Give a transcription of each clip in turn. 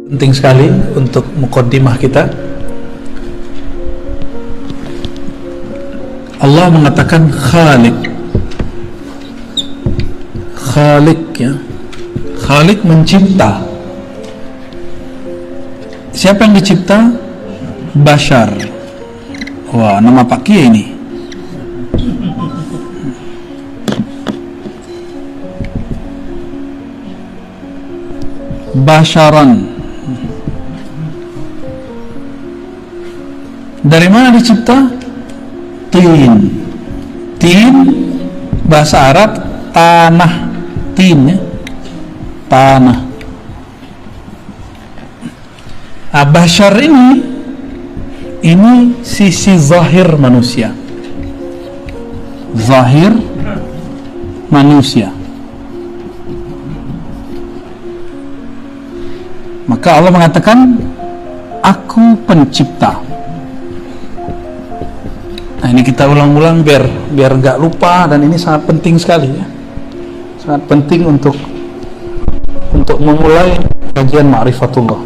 Penting sekali untuk muqaddimah kita. Allah mengatakan Khaliq. Khaliq, ya. Khaliq mencipta. Siapa yang dicipta? Bashar. Wah, nama Pak Kiai ini. Basharan. Dari mana dicipta? Tin. Tin bahasa Arab tanah. Tin, ya. Tanah. Bashar ini sisi zahir manusia. Zahir manusia. Maka Allah mengatakan aku pencipta. Nah, ini kita ulang-ulang biar nggak lupa, dan ini sangat penting sekali, ya. Sangat penting untuk memulai kajian ma'rifatullah.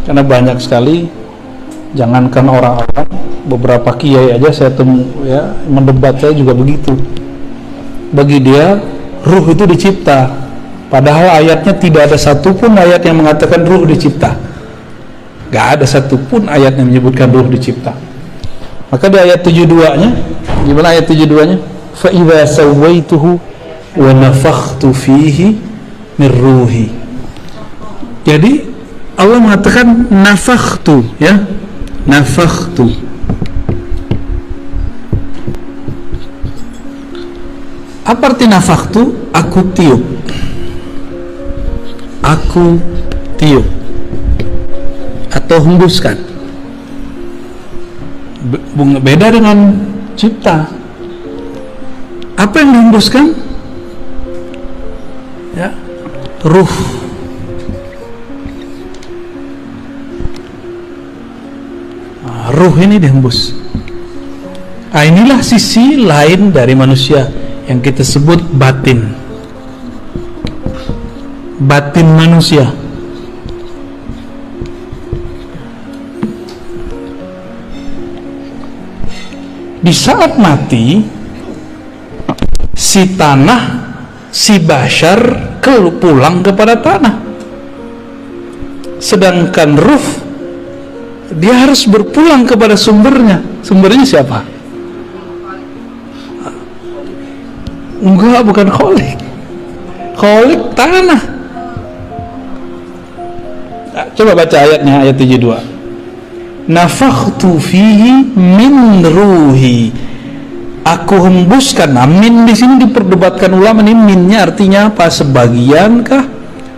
Karena banyak sekali, jangankan orang-orang, beberapa kiai aja saya temu, ya, mendebat saya juga begitu. Bagi dia ruh itu dicipta, padahal ayatnya tidak ada satupun ayat yang mengatakan ruh dicipta. Gak ada satupun ayat yang menyebutkan ruh dicipta. Maka di ayat 72-nya, gimana ayat 72-nya? Fa idza sawaituhu wa nafakhtu fihi min ruhi. Jadi Allah mengatakan nafakhtu, ya. Nafakhtu. Apa arti nafakhtu? Aku tiup. Aku tiup atau hembuskan. Beda dengan cipta. Apa yang dihembuskan? Ya, ruh. Ruh ini dihembus. Inilah sisi lain dari manusia yang kita sebut batin. Batin manusia. Di saat mati, si tanah, si bashar pulang kepada tanah. Sedangkan ruh, dia harus berpulang kepada sumbernya. Sumbernya siapa? Enggak, bukan Khalik. Khalik tanah. Coba baca ayatnya, ayat 72. Nafakhtu fihi min ruhi. Aku hembuskan. Nah, min di sini diperdebatkan ulama, ini minnya artinya apa? Sebagian kah?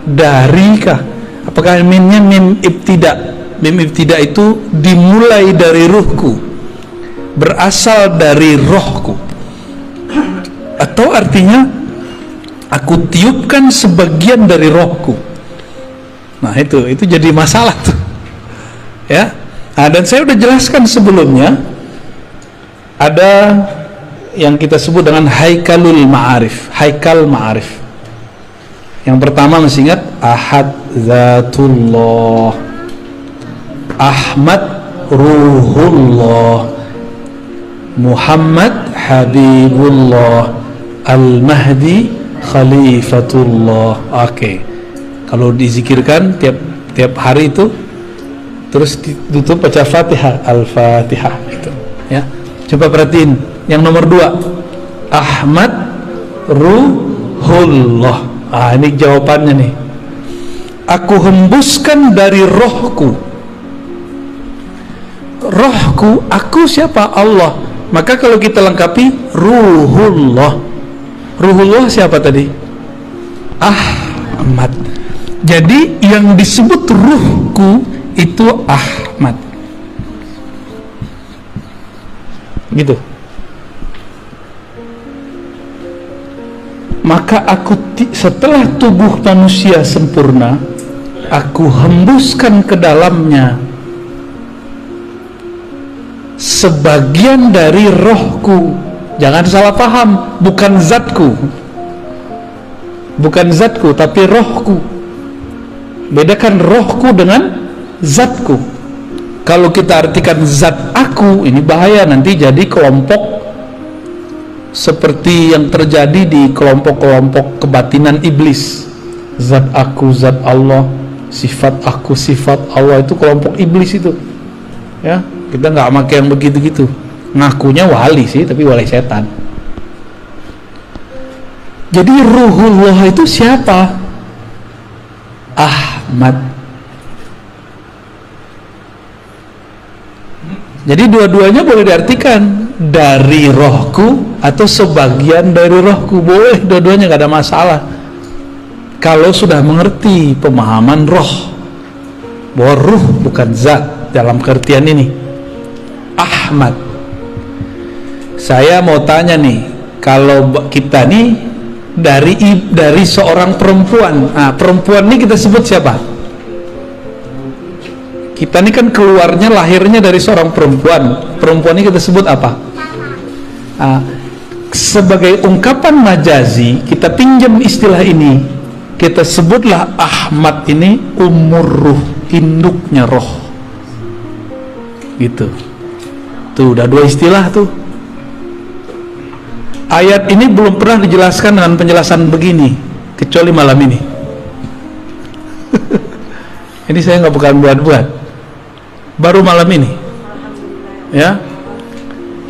Dari kah? Apakah minnya mim ibtida? Mim ibtida itu dimulai dari ruhku, berasal dari rohku. Atau artinya aku tiupkan sebagian dari rohku. Nah, itu jadi masalah tuh. Ya. Nah, dan saya sudah jelaskan sebelumnya, ada yang kita sebut dengan haikalul ma'arif, haikal ma'arif. Yang pertama masih ingat, Ahad Zatullah, Ahmad Ruhullah, Muhammad Habibullah, Al-Mahdi Khalifatullah. Oke. Kalau dizikirkan tiap hari itu, terus ditutup baca Fatihah, Al-Fatihah gitu, ya. Coba perhatiin yang nomor 2, Ahmad Ruhullah. Ini jawabannya nih. Aku hembuskan dari rohku. Rohku, aku siapa? Allah. Maka kalau kita lengkapi Ruhullah. Ruhullah siapa tadi? Ahmad. Jadi yang disebut ruhku itu Ahmad. Gitu. Maka aku setelah tubuh manusia sempurna, aku hembuskan ke dalamnya sebagian dari rohku. Jangan salah paham, bukan zatku. Bukan zatku, tapi rohku. Bedakan rohku dengan zatku. Kalau kita artikan zat aku, ini bahaya, nanti jadi kelompok seperti yang terjadi di kelompok-kelompok kebatinan iblis. Zat aku, zat Allah, sifat aku, sifat Allah, itu kelompok iblis itu. Ya, kita nggak pakai yang begitu-gitu. Ngakunya wali sih, tapi wali setan. Jadi ruhullah itu siapa? Ahmad. Jadi dua-duanya boleh diartikan dari rohku atau sebagian dari rohku, boleh dua-duanya, gak ada masalah kalau sudah mengerti pemahaman roh, bahwa ruh bukan zat dalam pengertian ini. Ahmad, saya mau tanya nih, kalau kita nih dari seorang perempuan, perempuan ini kita sebut siapa? Kita ini kan keluarnya, lahirnya dari seorang perempuan. Perempuan ini kita sebut apa? Sebagai ungkapan majazi, kita pinjam istilah ini, kita sebutlah Ahmad ini umur ruh, induknya roh. Gitu. Tuh, udah dua istilah tuh. Ayat ini belum pernah dijelaskan dengan penjelasan begini, kecuali malam ini. Ini saya nggak bukan buat-buat, baru malam ini. Ya,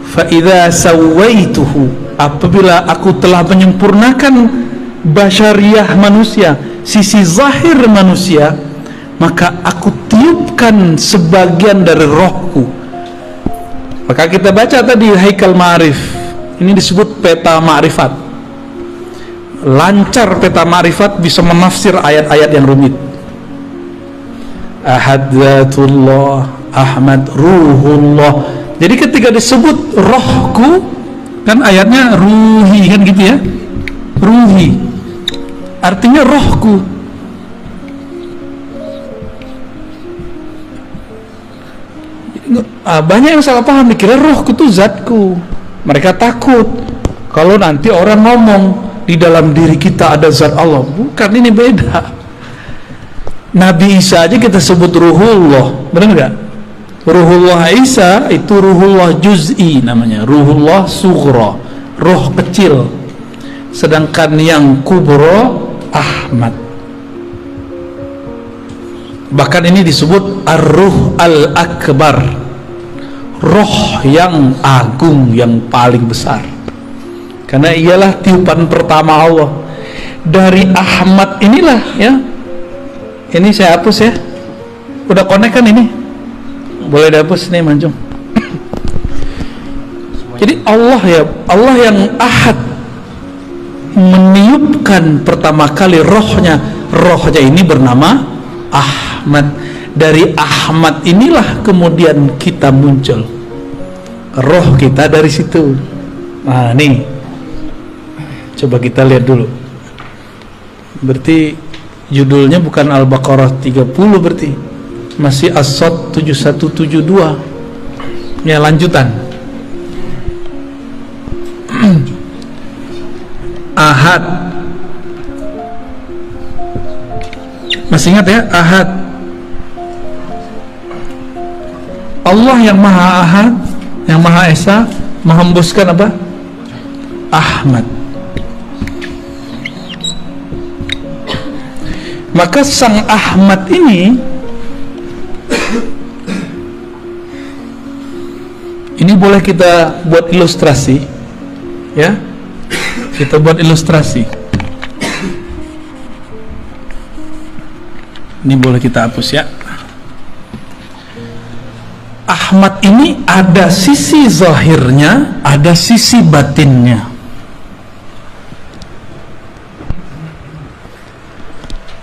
fa idza sawaituhu, apabila aku telah menyempurnakan basyariah manusia, sisi zahir manusia, maka aku tiupkan sebagian dari rohku. Maka kita baca tadi Haikal Ma'arif, ini disebut peta ma'rifat. Lancar peta ma'rifat bisa menafsir ayat-ayat yang rumit. Ahad Zatullah, Ahmad Ruhullah. Jadi ketika disebut rohku, kan ayatnya ruhi, kan gitu ya, ruhi, artinya rohku. Banyak yang salah paham, dikira rohku tuh zatku. Mereka takut kalau nanti orang ngomong di dalam diri kita ada zat Allah. Bukan, ini beda. Nabi Isa aja kita sebut ruhullah, benar nggak? Ruhullah Isa itu ruhullah juz'i namanya, ruhullah sughra, roh kecil. Sedangkan yang kubro Ahmad. Bahkan ini disebut ar-ruh al-akbar, roh yang agung, yang paling besar, karena ialah tiupan pertama Allah. Dari Ahmad inilah ya, ini saya hapus ya, udah connect kan ini, boleh dihapus nih Manjung. Jadi Allah ya, Allah yang ahad meniupkan pertama kali rohnya ini bernama Ahmad. Dari Ahmad inilah kemudian kita muncul, roh kita dari situ. Nah nih, coba kita lihat dulu. Berarti judulnya bukan Al-Baqarah 30, berarti masih As-Sod 7172. Ya, lanjutan. Ahad, masih ingat ya, Ahad. Allah yang Maha Ahad, yang Maha Esa, menghembuskan apa? Ahmad. Maka sang Ahmad ini boleh kita buat ilustrasi, ya. Kita buat ilustrasi. Ini boleh kita hapus ya. Ahmad ini ada sisi zahirnya, ada sisi batinnya.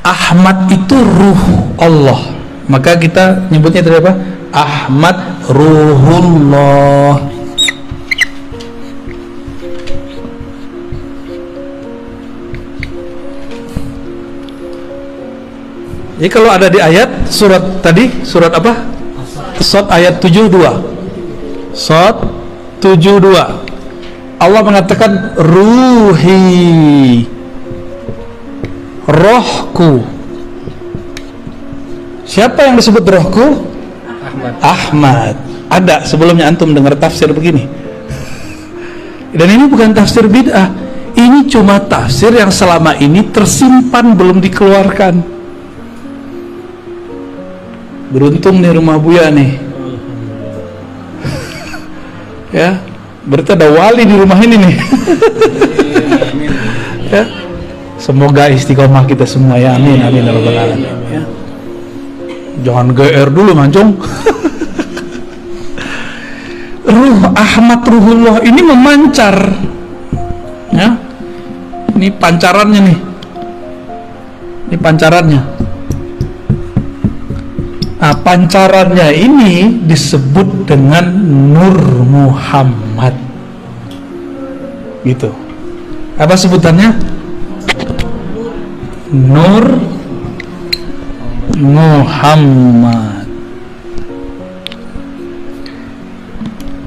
Ahmad itu ruh Allah, maka kita nyebutnya tadi apa? Ahmad Ruhullah. Jadi kalau ada di ayat surat tadi, surat apa? Sod ayat 72. Sod 72. Allah mengatakan ruhi, rohku. Siapa yang disebut rohku? Ahmad. Ada sebelumnya antum dengar tafsir begini. Dan ini bukan tafsir bid'ah. Ini cuma tafsir yang selama ini tersimpan belum dikeluarkan. Beruntung nih rumah Buya nih. Ya, berarti ada wali di rumah ini nih. Ya. Semoga istiqomah kita semua ya, amin amin ya rabbal alamin ya. Jangan GR dulu mancung. Ruh Ahmad Ruhullah ini memancar ya. Ini pancarannya nih. Ini pancarannya. Nah, pancarannya ini disebut dengan Nur Muhammad. Gitu. Apa sebutannya? Nur Muhammad.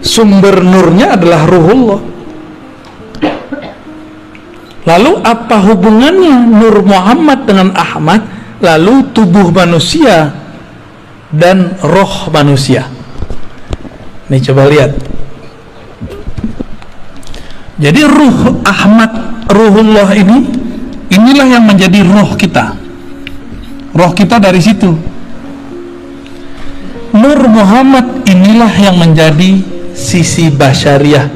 Sumber nurnya adalah Ruhullah. Lalu apa hubungannya Nur Muhammad dengan Ahmad? Lalu tubuh manusia dan roh manusia. Nih coba lihat. Jadi ruh Ahmad Ruhullah ini, inilah yang menjadi roh kita. Roh kita dari situ. Nur Muhammad inilah yang menjadi sisi basyariah,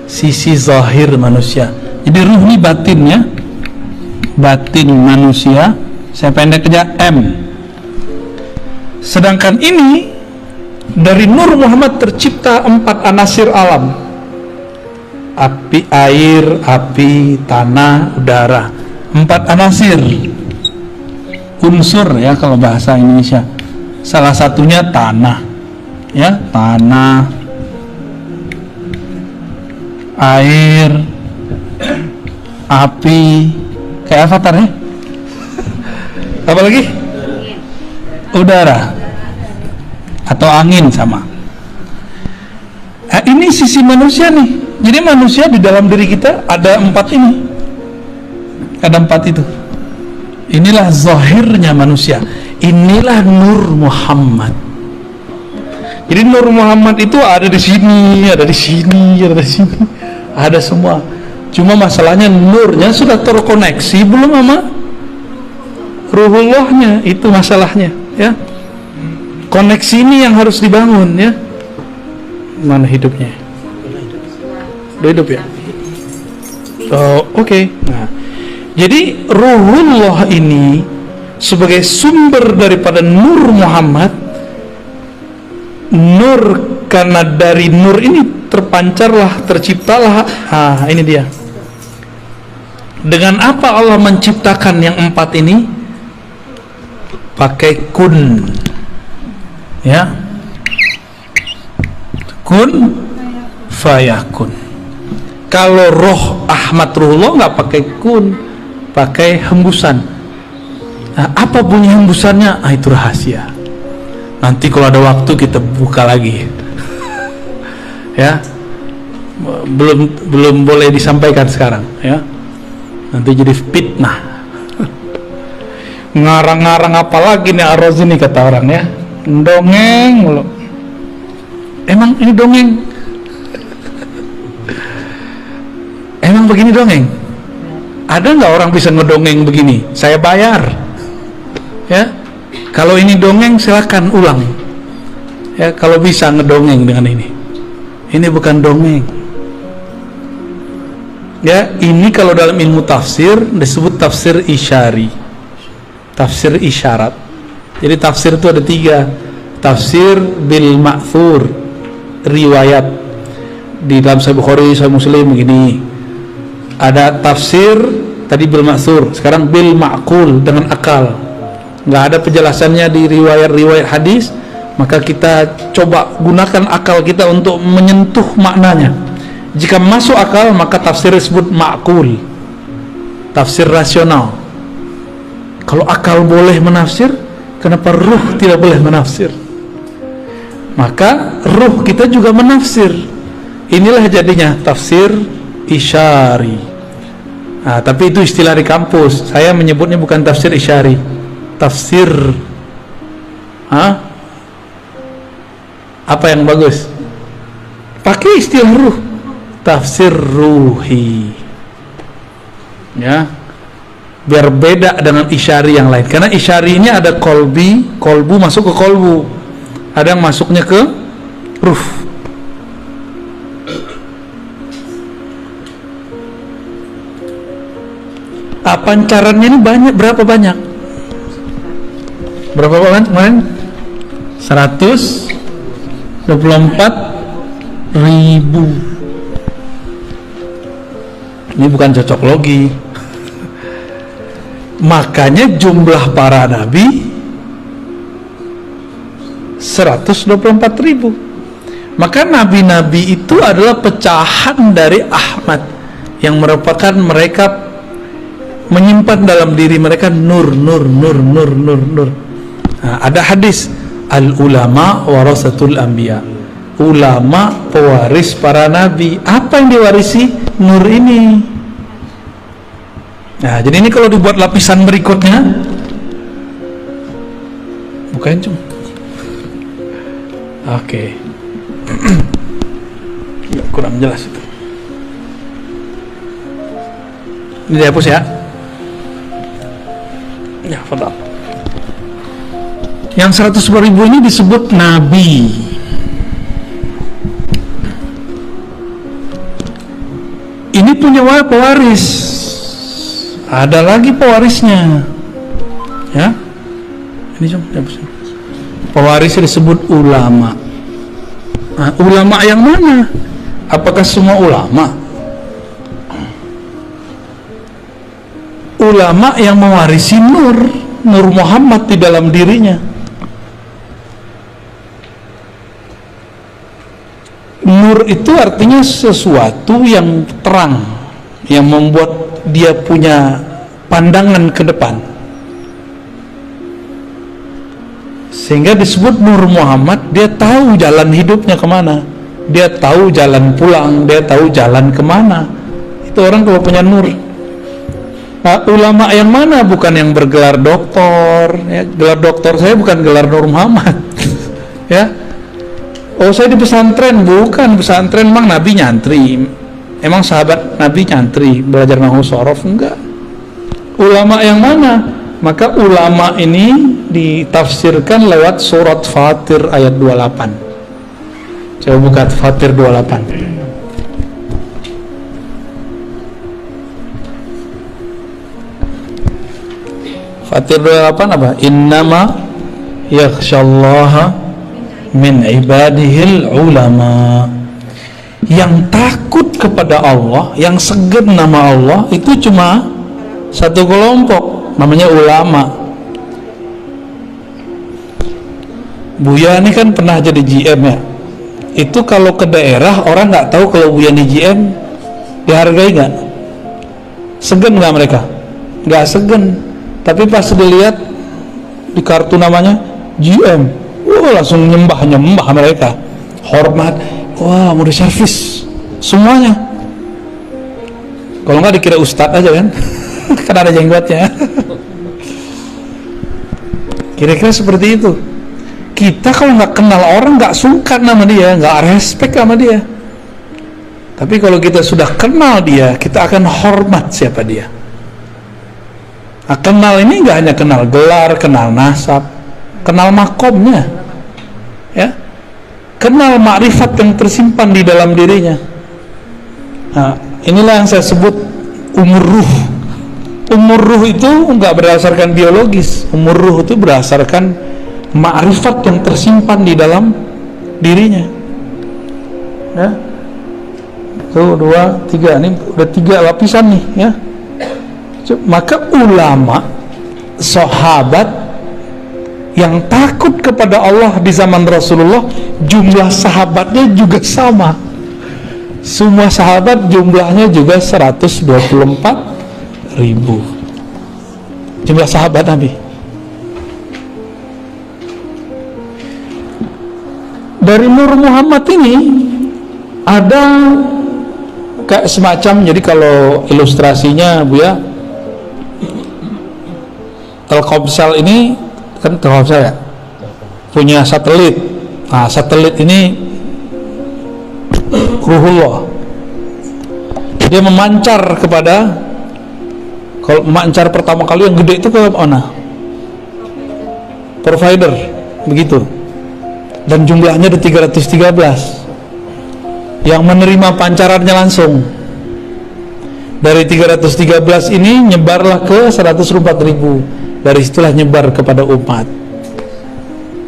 sisi zahir manusia. Jadi ruh ini batinnya, batin manusia. Saya pendek aja M. Sedangkan ini dari Nur Muhammad tercipta 4 anasir alam. Api, air, api, tanah, udara. 4 anasir unsur ya kalau bahasa Indonesia. Salah satunya tanah. Ya, tanah, air, api, kayak avatar ya. Apa lagi? Udara atau angin sama. Ini sisi manusia nih. Jadi manusia di dalam diri kita ada 4 ini. Ada 4 itu. Inilah zahirnya manusia. Inilah Nur Muhammad. Jadi Nur Muhammad itu ada di sini, ada di sini, ada di sini, ada semua. Cuma masalahnya nurnya sudah terkoneksi belum sama Ruhullahnya, itu masalahnya ya. Koneksi ini yang harus dibangun ya. Mana hidupnya? Udah hidup ya? Oh, oke. Nah, jadi Ruhullah ini sebagai sumber daripada Nur Muhammad. Nur, karena dari nur ini terpancarlah, terciptalah. Ini dia. Dengan apa Allah menciptakan yang 4 ini? Pakai kun. Ya. Kun fayakun. Kalau roh Ahmad Ruhullah nggak pakai kun, pakai hembusan. Nah, apa bunyi hembusannya? Itu rahasia. Nanti kalau ada waktu kita buka lagi. Ya. Belum boleh disampaikan sekarang, ya. Nanti jadi fitnah. Ngarang-ngarang apa lagi nih Ar-Razi nih kata orang ya. Dongeng mulu. Emang ini dongeng? Emang begini dongeng? Ada nggak orang bisa ngedongeng begini? Saya bayar. Ya. Kalau ini dongeng silakan ulang. Ya, kalau bisa ngedongeng dengan ini. Ini bukan dongeng. Ya, ini kalau dalam ilmu tafsir disebut tafsir isyari. Tafsir isyarat. Jadi tafsir itu ada 3. Tafsir bil ma'thur, riwayat. Di dalam Sahih Bukhari, Sahih Muslim begini. Ada tafsir tadi bil ma'thur, sekarang bil ma'qul, dengan akal. Nggak ada penjelasannya di riwayat-riwayat hadis, maka kita coba gunakan akal kita untuk menyentuh maknanya. Jika masuk akal, maka tafsir disebut ma'qul, tafsir rasional. Kalau akal boleh menafsir, kenapa ruh tidak boleh menafsir? Maka ruh kita juga menafsir. Inilah jadinya tafsir isyari. Tapi itu istilah di kampus. Saya menyebutnya bukan tafsir isyari, tafsir Apa yang bagus? Pakai istilah ruh, tafsir ruhi, ya, biar beda dengan isyari yang lain. Karena isyari ini ada kolbu masuk ke kolbu, ada yang masuknya ke ruh. Pancarannya ini banyak, berapa banyak? Berapa banyak kemarin? 124.000. Ini bukan cocok logi. Makanya jumlah para nabi 124.000. Maka nabi-nabi itu adalah pecahan dari Ahmad, yang merupakan mereka menyimpan dalam diri mereka nur. Nah, ada hadis, al ulama warasatul anbiya, ulama pewaris para nabi. Apa yang diwarisi? Nur ini. Nah, jadi ini kalau dibuat lapisan berikutnya, bukain cum. Oke. Kurang jelas itu. Ini dihapus ya. Ya, fadal. Yang 100.000 ini disebut nabi. Ini punya pewaris. Ada lagi pewarisnya. Ya. Ini cuma pewaris disebut ulama. Nah, ulama yang mana? Apakah semua ulama? Ulama yang mewarisi nur Muhammad di dalam dirinya. Nur itu artinya sesuatu yang terang, yang membuat dia punya pandangan ke depan, sehingga disebut Nur Muhammad. Dia tahu jalan hidupnya kemana, dia tahu jalan pulang, dia tahu jalan kemana. Itu orang kalau punya nur. Nah, ulama yang mana? Bukan yang bergelar doktor, ya. Gelar doktor saya bukan gelar Nur Muhammad. Ya. Oh, saya di pesantren, bukan pesantren. Emang Nabi nyantri? Emang sahabat Nabi nyantri belajar nahwu sorof? Enggak. Ulama yang mana? Maka ulama ini ditafsirkan lewat surat Fatir ayat 28. Coba buka Fatir 28. Fatir 28 apa? Innama yakhsyallaha min ibadihil ulama. Yang takut kepada Allah, yang segan nama Allah, itu cuma satu kelompok, namanya ulama. Buya ini kan pernah jadi GM ya. Itu kalau ke daerah orang nggak tahu kalau Buya ini GM, dihargai nggak? Segan nggak mereka? Nggak segan. Tapi pas dilihat di kartu namanya GM, langsung nyembah mereka, hormat. Wah, mau diservis semuanya. Kalau nggak dikira ustadz aja kan, kan ada jenggotnya. Kira-kira seperti itu. Kita kalau nggak kenal orang, nggak sungkan sama dia, nggak respect sama dia. Tapi kalau kita sudah kenal dia, kita akan hormat siapa dia. Nah, kenal ini nggak hanya kenal gelar, kenal nasab, kenal makomnya, ya, kenal makrifat yang tersimpan di dalam dirinya. Nah, inilah yang saya sebut umur ruh. Umur ruh itu nggak berdasarkan biologis. Umur ruh itu berdasarkan makrifat yang tersimpan di dalam dirinya. Ya, tuh 2, 3, ini udah 3 lapisan nih, ya. Maka ulama, sahabat yang takut kepada Allah di zaman Rasulullah, jumlah sahabatnya juga sama. Semua sahabat jumlahnya juga 124.000. Jumlah sahabat Nabi. Dari Nur Muhammad ini ada kayak semacam, jadi kalau ilustrasinya Bu ya, Telkomsel ini kan Telkomsel ya, punya satelit Nah, satelit ini ruhullah. Dia memancar kepada, kalau memancar pertama kali yang gede itu ke mana? Provider, begitu. Dan jumlahnya ada 313 yang menerima pancarannya langsung. Dari 313 ini nyebarlah ke 104.000. Dari situlah nyebar kepada umat.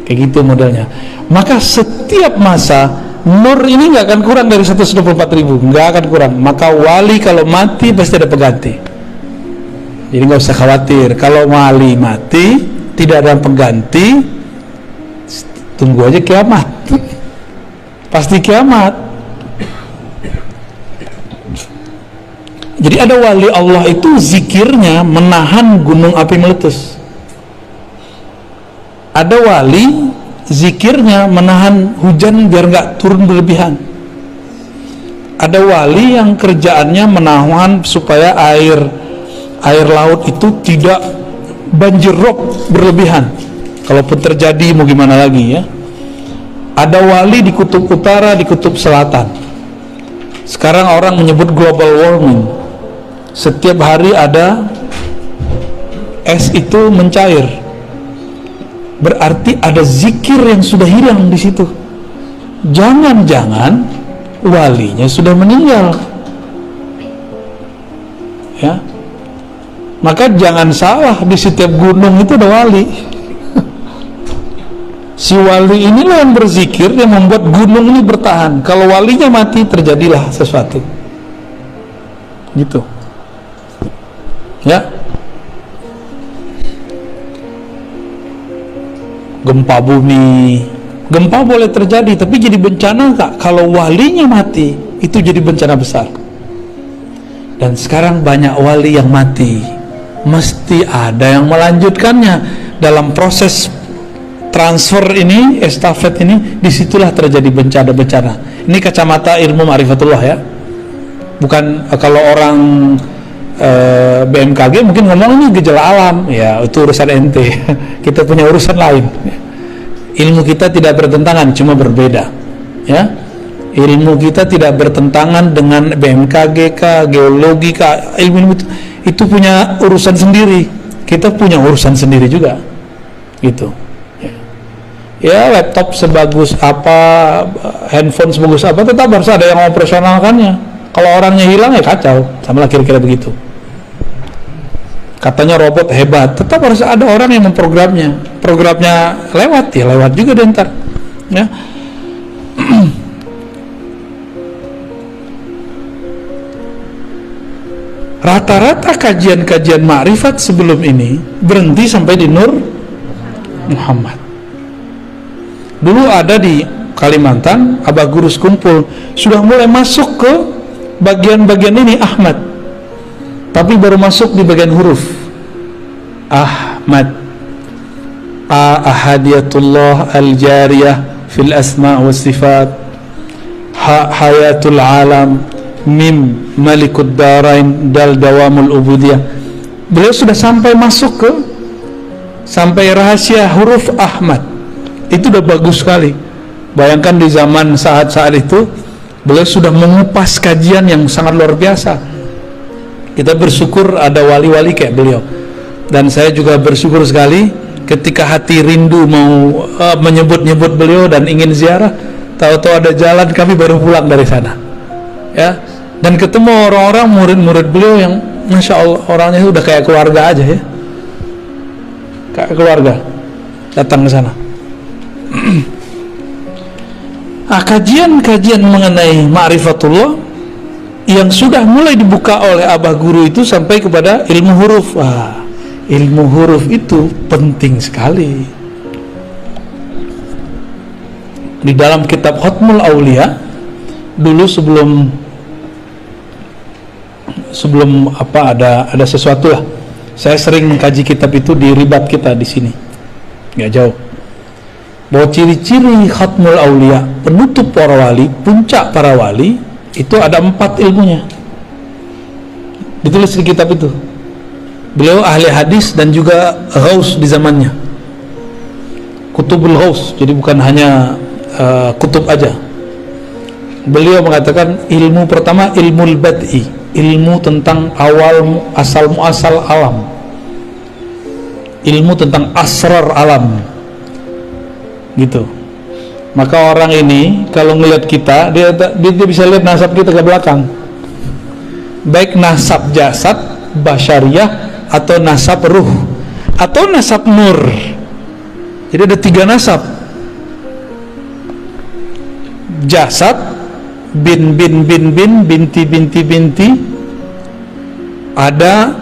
Kayak gitu modelnya. Maka setiap masa nur ini nggak akan kurang dari 124.000, nggak akan kurang. Maka wali kalau mati pasti ada pengganti. Jadi nggak usah khawatir. Kalau wali mati tidak ada pengganti, tunggu aja kiamat. Pasti kiamat. Jadi ada wali Allah itu zikirnya menahan gunung api meletus. Ada wali zikirnya menahan hujan biar nggak turun berlebihan. Ada wali yang kerjaannya menahan supaya air laut itu tidak banjir rob berlebihan. Kalaupun terjadi mau gimana lagi ya. Ada wali di kutub utara, di kutub selatan. Sekarang orang menyebut global warming. Setiap hari ada es itu mencair. Berarti ada zikir yang sudah hilang di situ. Jangan-jangan walinya sudah meninggal. Ya. Maka jangan salah, di setiap gunung itu ada wali. Si wali inilah yang berzikir yang membuat gunung ini bertahan. Kalau walinya mati terjadilah sesuatu. Gitu. Ya. Gempa bumi, gempa boleh terjadi, tapi jadi bencana enggak? Kalau walinya mati, itu jadi bencana besar. Dan sekarang banyak wali yang mati, mesti ada yang melanjutkannya. Dalam proses transfer ini, estafet ini, disitulah terjadi bencana-bencana. Ini kacamata ilmu ma'rifatullah ya. Bukan kalau orang BMKG mungkin ngomong ini gejala alam, ya itu urusan ente. Kita punya urusan lain. Ilmu kita tidak bertentangan, cuma berbeda. Ya, ilmu kita tidak bertentangan dengan BMKG kah, geologi kah, ilmu itu punya urusan sendiri. Kita punya urusan sendiri juga, gitu. Ya, laptop sebagus apa, handphone sebagus apa, tetap harus ada yang operasionalkannya. Kalau orangnya hilang ya kacau, sama lah kira-kira begitu. Katanya robot hebat, tetap harus ada orang yang memprogramnya. Programnya lewat ya lewat juga deh ntar. Ya. Rata-rata kajian-kajian ma'rifat sebelum ini berhenti sampai di Nur Muhammad. Dulu ada di Kalimantan, Abah Gurus kumpul, sudah mulai masuk ke bagian-bagian ini Ahmad, tapi baru masuk di bagian huruf Ahmad. Ahadiyatullah al-jariyah fil asma' wa sifat, hayatul alam, mim malikud darain, dal dawamul ubudiyah. Beliau sudah sampai masuk ke sampai rahasia huruf Ahmad. Itu udah bagus sekali. Bayangkan di zaman saat-saat itu beliau sudah mengupas kajian yang sangat luar biasa. Kita bersyukur ada wali-wali kayak beliau. Dan saya juga bersyukur sekali ketika hati rindu mau menyebut-nyebut beliau dan ingin ziarah, tahu-tahu ada jalan, kami baru pulang dari sana. Ya. Dan ketemu orang-orang murid-murid beliau yang Masya Allah orangnya itu udah kayak keluarga aja ya. Kayak keluarga datang ke sana. Kajian-kajian mengenai ma'rifatullah yang sudah mulai dibuka oleh Abah Guru itu sampai kepada ilmu huruf. Ilmu huruf itu penting sekali. Di dalam kitab Khatmul Aulia dulu sebelum apa ada sesuatu lah. Saya sering mengkaji kitab itu di ribat kita di sini. Nggak jauh. Bahwa ciri-ciri Khatmul Aulia, penutup para wali, puncak para wali, itu ada 4 ilmunya. Ditulis di kitab itu. Beliau ahli hadis dan juga ghaus di zamannya. Kutubul ghaus, jadi bukan hanya kutub aja. Beliau mengatakan ilmu pertama ilmu bad'i, ilmu tentang awal asal muasal alam, ilmu tentang asrar alam, gitu. Maka orang ini kalau ngelihat kita, dia bisa lihat nasab kita ke belakang, baik nasab jasad basyariah atau nasab ruh atau nasab nur. Jadi ada 3 nasab: jasad, bin binti binti, ada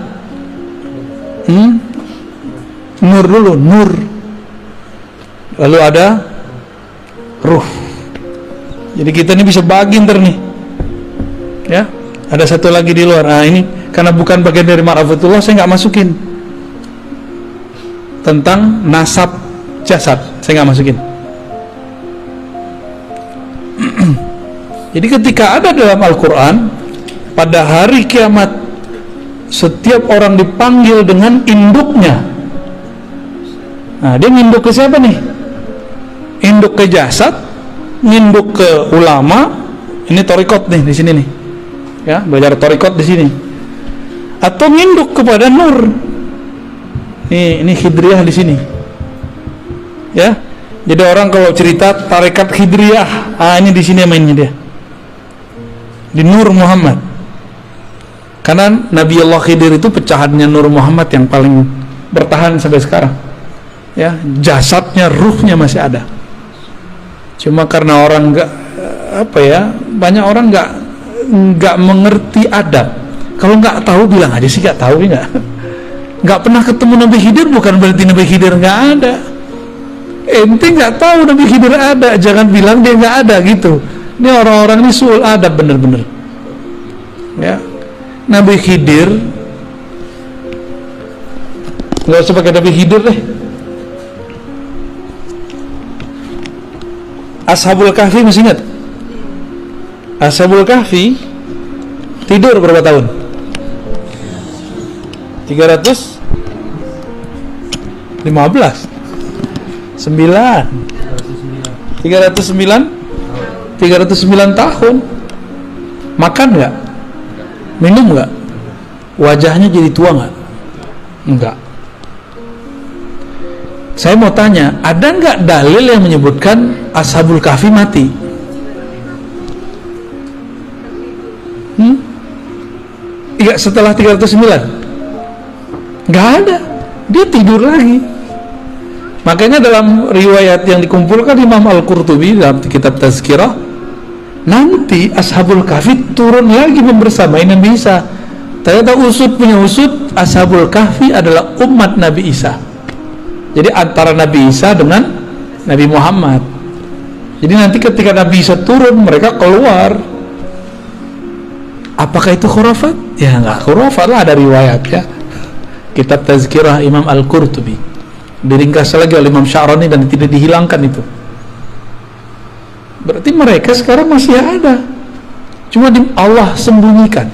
nur dulu, nur, lalu ada ruh. Jadi kita ini bisa bagi ntar nih, ya. Ada satu lagi di luar. Nah ini karena bukan bagian dari ma'rifatullah, saya nggak masukin tentang nasab jasad, saya nggak masukin. Jadi ketika ada dalam Al-Quran, pada hari kiamat setiap orang dipanggil dengan induknya. Nah, dia nginduk ke siapa nih? Induk ke jasad, nginduk ke ulama. Ini torikot nih di sini nih, ya, belajar torikot di sini. Atau nginduk kepada nur. Ini Khidriyah di sini, ya. Jadi orang kalau cerita tarekat Khidriyah, ini di sini mainnya dia, di Nur Muhammad. Karena Nabi Allah Khidir itu pecahannya Nur Muhammad yang paling bertahan sampai sekarang, ya. Jasadnya, ruhnya masih ada. Cuma karena orang banyak orang nggak mengerti adab. Kalau nggak tahu bilang aja sih nggak tahu, ya nggak pernah ketemu Nabi Khidir bukan berarti Nabi Khidir nggak ada. Ente nggak tahu Nabi Khidir ada, jangan bilang dia nggak ada gitu. Ini orang-orang ini suul adab bener-bener, ya. Nabi Khidir nggak usah pakai Nabi Khidir deh. Ashabul Kahfi masih ingat? Ashabul Kahfi tidur berapa tahun? 315 309 tahun. Makan nggak? Minum nggak? Wajahnya jadi tua nggak? Enggak. Saya mau tanya, ada nggak dalil yang menyebutkan Ashabul Kahfi mati? Iya, setelah 309 nggak ada, dia tidur lagi. Makanya dalam riwayat yang dikumpulkan Imam Al-Qurtubi dalam kitab Tazkirah, nanti Ashabul Kahfi turun lagi membersamai Nabi Isa. Ternyata usut punya usut, Ashabul Kahfi adalah umat Nabi Isa. Jadi antara Nabi Isa dengan Nabi Muhammad. Jadi nanti ketika Nabi Isa turun, mereka keluar. Apakah itu khurafat? Ya nggak khurafat lah, ada riwayatnya. Kitab Tazkirah Imam Al-Qurtubi, diringkas lagi oleh Imam Sya'rani dan tidak dihilangkan itu. Berarti mereka sekarang masih ada, cuma Allah sembunyikan.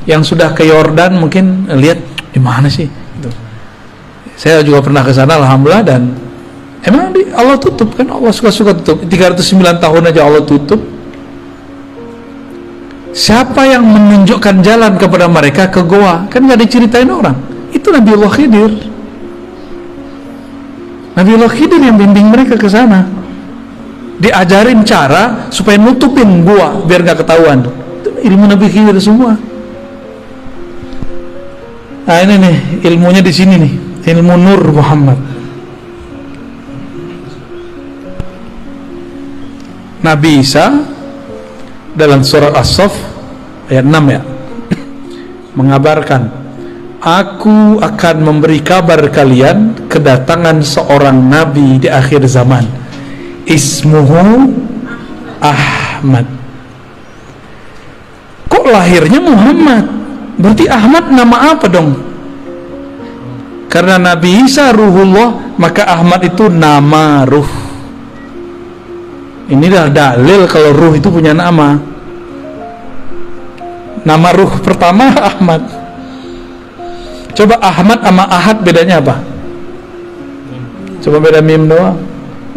Yang sudah ke Yordan mungkin lihat di mana sih itu. Saya juga pernah ke sana alhamdulillah, dan emang Allah tutup kan, Allah suka-suka tutup. 309 tahun aja Allah tutup. Siapa yang menunjukkan jalan kepada mereka ke goa? Kan nggak diceritain orang. Itu Nabi Allah Khidir. Nabi Allah Khidir yang bimbing mereka ke sana. Diajarin cara supaya nutupin gua biar nggak ketahuan. Itu ilmu Nabi Khidir semua. Nah ini nih ilmunya di sini nih, ilmu Nur Muhammad. Nabi Isa dalam surat As-Saff ayat 6 ya, mengabarkan, aku akan memberi kabar kalian kedatangan seorang nabi di akhir zaman, ismuhu Ahmad. Kok lahirnya Muhammad? Berarti Ahmad nama apa dong? Karena Nabi Isa ruhullah, maka Ahmad itu nama ruh. Inilah dalil kalau ruh itu punya nama. Nama ruh pertama Ahmad. Coba Ahmad sama Ahad bedanya apa? Coba beda mim doang.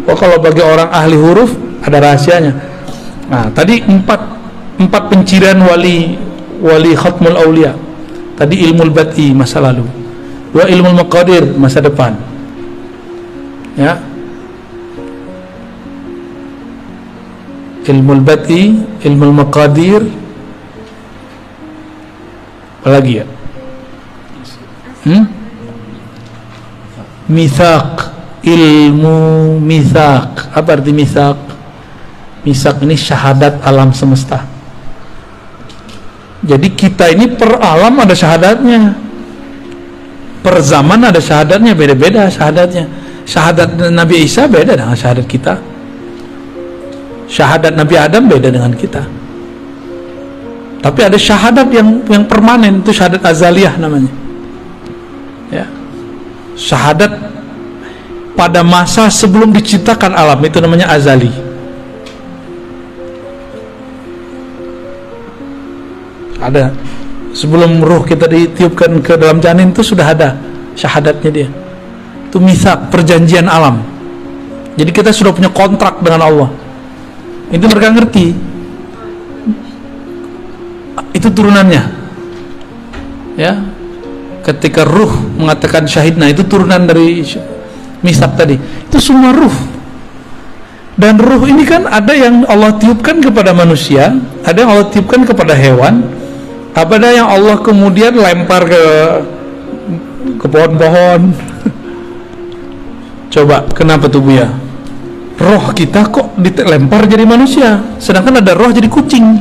Oh, kalau bagi orang ahli huruf, ada rahasianya. Nah, tadi empat pencirian wali khatmul aulia. Tadi ilmul bat'i masa lalu, 2 ilmul maqadir masa depan. Ya. Ilmul bat'i, ilmul maqadir, apalagi ya? Mitsaq, ilmu mitsaq. Apa arti mitsaq? Mitsaq ini syahadat alam semesta. Jadi kita ini per alam ada syahadatnya, per zaman ada syahadatnya, beda-beda syahadatnya. Syahadat Nabi Isa beda dengan syahadat kita. Syahadat Nabi Adam beda dengan kita. Tapi ada syahadat yang permanen, itu syahadat azaliyah namanya. Ya. Syahadat pada masa sebelum diciptakan alam, itu namanya azali. Ada sebelum ruh kita ditiupkan ke dalam janin itu sudah ada syahadatnya dia. Itu mitsaq, perjanjian alam. Jadi kita sudah punya kontrak dengan Allah. Itu mereka ngerti. Itu turunannya. Ya. Ketika ruh mengatakan syahidna, itu turunan dari mitsaq tadi. Itu semua ruh. Dan ruh ini kan ada yang Allah tiupkan kepada manusia, ada yang Allah tiupkan kepada hewan, ada yang Allah kemudian lempar ke pohon-pohon. Coba, kenapa tuh Bu ya? Roh kita kok dilempar jadi manusia, sedangkan ada roh jadi kucing.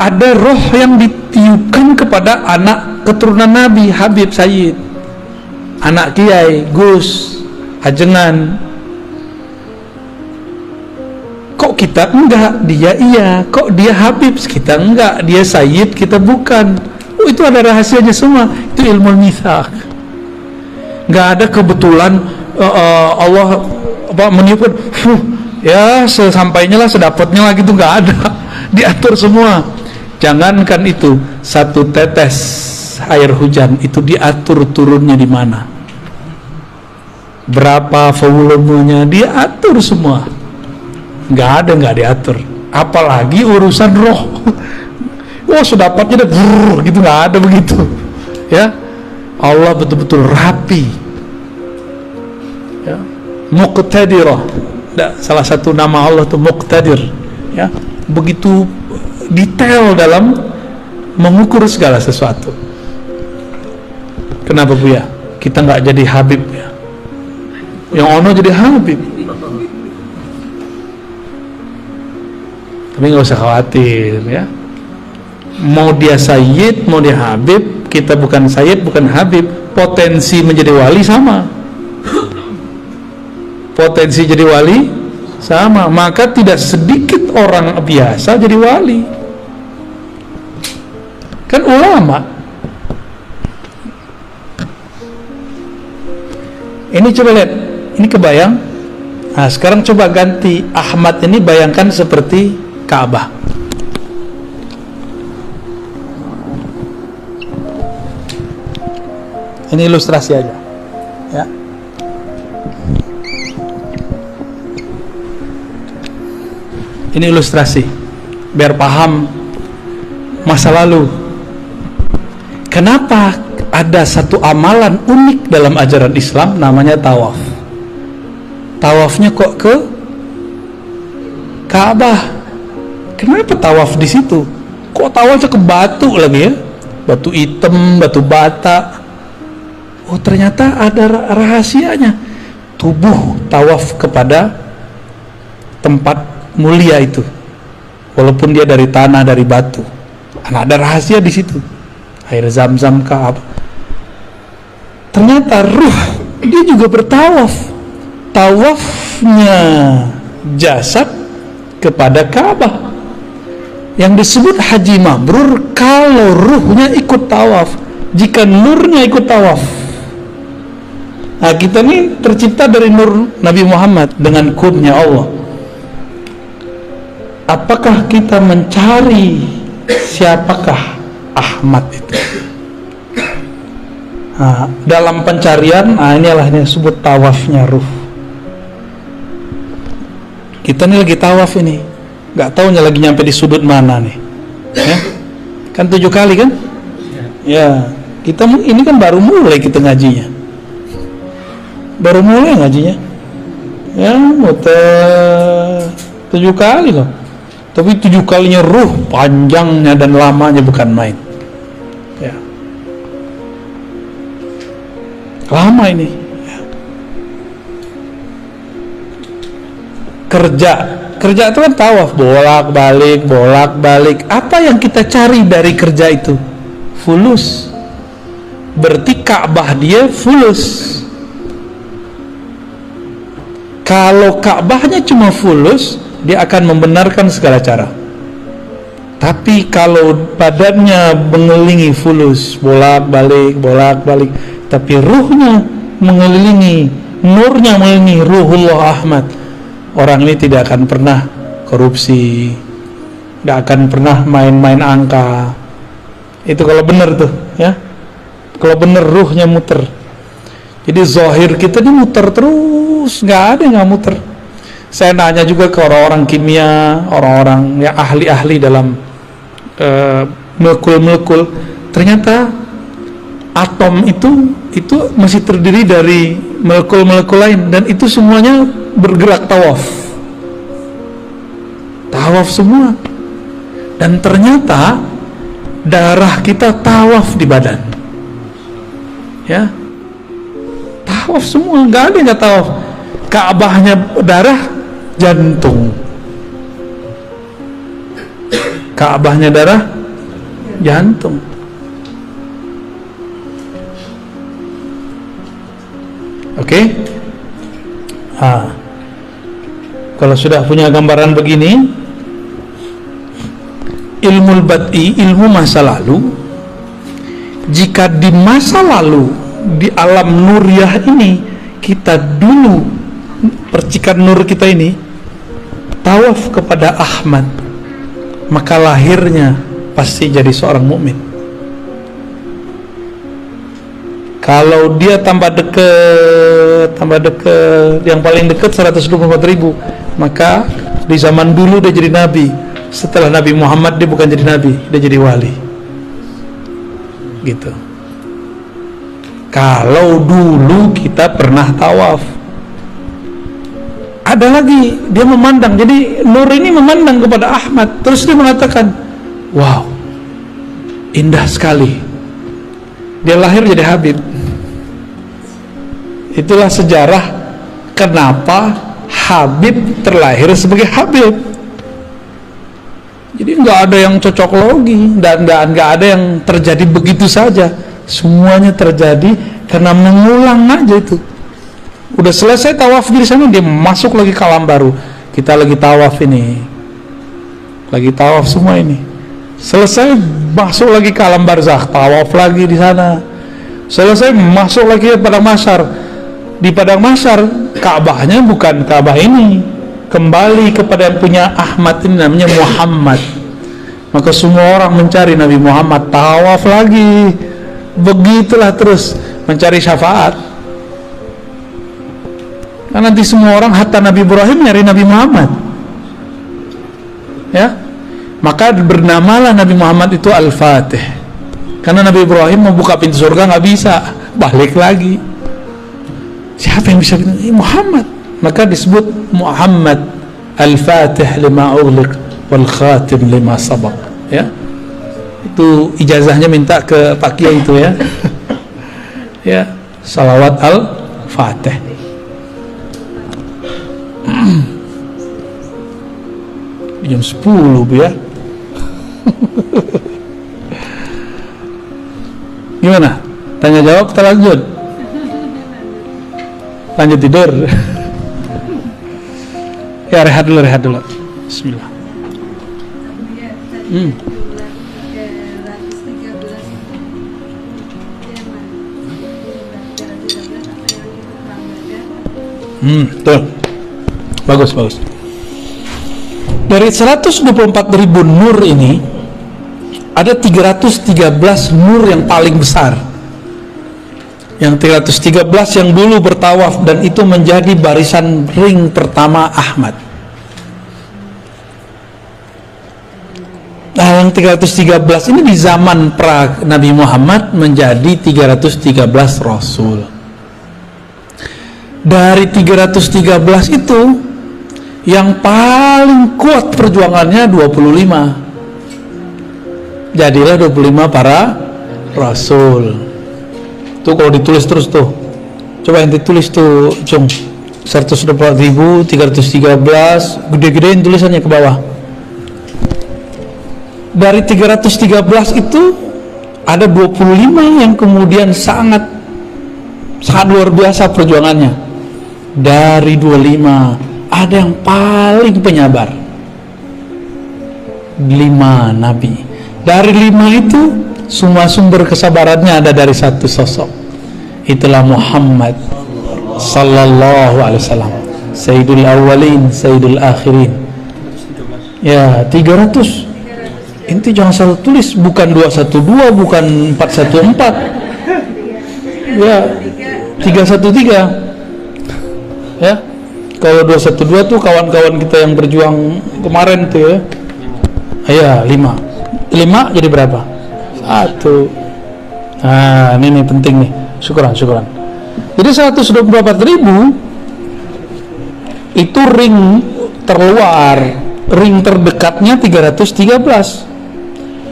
Ada roh yang ditiupkan kepada anak keturunan Nabi, Habib Sayyid, anak Kiai, Gus, Ajengan. Kok kita enggak? Dia iya. Kok dia Habib? Kita enggak. Dia Sayyid, kita bukan. Oh, itu ada rahasianya semua. Itu ilmu mitsaq. Enggak ada kebetulan Allah meniupkan, ya sesampainya lah, sedapatnya lah gitu, enggak ada. Diatur semua. Jangankan itu, satu tetes air hujan itu diatur turunnya di mana, berapa volumenya, diatur semua. Nggak diatur. Apalagi urusan roh. Wah, sedapatnya udah gitu, nggak ada begitu. Ya, Allah betul-betul rapi. Ya, Muqtadirah. Salah satu nama Allah itu Muqtadir. Ya, begitu detail dalam mengukur segala sesuatu. Kenapa Bu ya? Kita nggak jadi Habib ya? Yang ono jadi Habib. Tapi nggak usah khawatir ya. Mau dia Sayyid, mau dia Habib, kita bukan Sayyid, bukan Habib, potensi menjadi wali sama. Potensi jadi wali sama. Maka tidak sedikit orang biasa jadi wali. Kan ulama. Ini coba lihat, ini kebayang. Nah, sekarang coba ganti Ahmad ini, bayangkan seperti Ka'bah. Ini ilustrasi aja, ya. Ini ilustrasi biar paham masa lalu. Kenapa ada satu amalan unik dalam ajaran Islam namanya tawaf? Tawafnya kok ke Ka'bah? Kenapa tawaf di situ? Kok tawafnya ke batu lagi ya? Batu hitam, batu bata. Oh, ternyata ada rahasianya. Tubuh tawaf kepada tempat mulia itu, walaupun dia dari tanah, dari batu. Nah, ada rahasia di situ. Air Zam-Zam kah apa? Ternyata ruh dia juga bertawaf. Tawafnya jasad kepada Ka'bah yang disebut haji mabrur kalau ruhnya ikut tawaf, jika nurnya ikut tawaf. Nah, kita ini tercipta dari nur Nabi Muhammad dengan kunnya Allah. Apakah kita mencari siapakah Ahmad itu? Nah, dalam pencarian, inilah yang disebut tawafnya ruh. Kita nih lagi tawaf ini, nggak taunya lagi nyampe di sudut mana nih, ya? Kan 7 kali kan? Ya, kita ini kan baru mulai kita ngajinya, baru mulai ngajinya, ya muter 7 kali loh. Tapi 7 kalinya ruh panjangnya dan lamanya bukan main, ya. Lama ini, ya. Kerja itu kan tawaf, bolak balik. Apa yang kita cari dari kerja itu? Fulus. Berarti Ka'bah dia fulus. Kalau Ka'bahnya cuma fulus, dia akan membenarkan segala cara. Tapi kalau badannya mengelilingi fulus, bolak balik, tapi ruhnya mengelilingi, nurnya mengelilingi Ruhullah Ahmad, orang ini tidak akan pernah korupsi, tidak akan pernah main-main angka. Itu kalau benar tuh, ya. Kalau benar ruhnya muter. Jadi zahir kita ini muter terus, nggak ada yang nggak muter. Saya nanya juga ke orang-orang kimia, orang-orang yang ahli-ahli dalam molekul-molekul, ternyata atom itu masih terdiri dari molekul-molekul lain, dan itu semuanya bergerak tawaf semua. Dan ternyata darah kita tawaf di badan, ya, tawaf semua, nggak ada yang nggak tawaf. Ka'bahnya darah, jantung. Ka'bahnya darah, jantung. Oke? Kalau sudah punya gambaran begini, ilmu bad'i, ilmu masa lalu, jika di masa lalu di alam nuriyah ini kita dulu percikan nur kita ini tawaf kepada Ahmad, maka lahirnya pasti jadi seorang mukmin. Kalau dia tambah dekat, yang paling dekat 124.000, maka di zaman dulu dia jadi nabi. Setelah Nabi Muhammad dia bukan jadi nabi, dia jadi wali. Gitu. Kalau dulu kita pernah tawaf. Ada lagi, dia memandang. Jadi nur ini memandang kepada Ahmad. Terus dia mengatakan, wow, indah sekali. Dia lahir jadi Habib. Itulah sejarah kenapa Habib terlahir sebagai Habib. Jadi nggak ada yang cocok logi, dan nggak ada yang terjadi begitu saja. Semuanya terjadi karena mengulang aja itu. Udah selesai tawaf di sana, dia masuk lagi ke alam baru. Kita lagi tawaf ini, lagi tawaf semua ini. Selesai masuk lagi ke alam barzakh, tawaf lagi di sana. Selesai masuk lagi ke padang mahsyar. Di padang mahsyar, Ka'bahnya bukan Ka'bah ini, kembali kepada yang punya Ahmad ini, namanya Muhammad. Maka semua orang mencari Nabi Muhammad, tawaf lagi. Begitulah terus mencari syafaat. Kan nanti semua orang hatta Nabi Ibrahim nyari Nabi Muhammad, ya. Maka bernamalah Nabi Muhammad itu Al-Fatih, karena Nabi Ibrahim membuka pintu surga nggak bisa, balik lagi. Siapa yang bisa bilang Muhammad? Maka disebut Muhammad Al-Fatih lima ughliq wal khatim lima sabaq, ya. Itu ijazahnya minta ke Pak Kiai itu, ya. Ya, salawat Al-Fatih. Jam 10 Bu, ya. Gimana? Tanya jawab kita lanjut? Lanjut tidur? Ya, rehat dulu. Bismillah. Tuh. Bagus. Dari 124.000 nur ini, ada 313 nur yang paling besar. Yang 313 yang dulu bertawaf, dan itu menjadi barisan ring pertama Ahmad. Nah, yang 313 ini di zaman pra Nabi Muhammad menjadi 313 Rasul. Dari 313 itu yang paling kuat perjuangannya 25. Jadilah 25 para Rasul. Tuh kalau ditulis terus tuh, coba yang ditulis tuh, Cung, 124.313, gede-gedein tulisannya ke bawah. Dari 313 itu ada 25 yang kemudian sangat luar biasa perjuangannya. Dari 25 ada yang paling penyabar, 5 nabi. Dari 5 itu semua sumber kesabarannya ada dari satu sosok, itulah Muhammad sallallahu alaihi wasallam, Sayyidul Awwalin, Sayyidul Akhirin. Ya, 300. Inti jangan salah tulis, bukan 212, bukan 414. Ya, 313. Ya. Kalau 212 tuh kawan-kawan kita yang berjuang kemarin tuh ya. Ya, 5. 5 jadi berapa? 1. Nah, ini penting nih. Syukuran. Jadi 124.000 itu ring terluar, ring terdekatnya 313.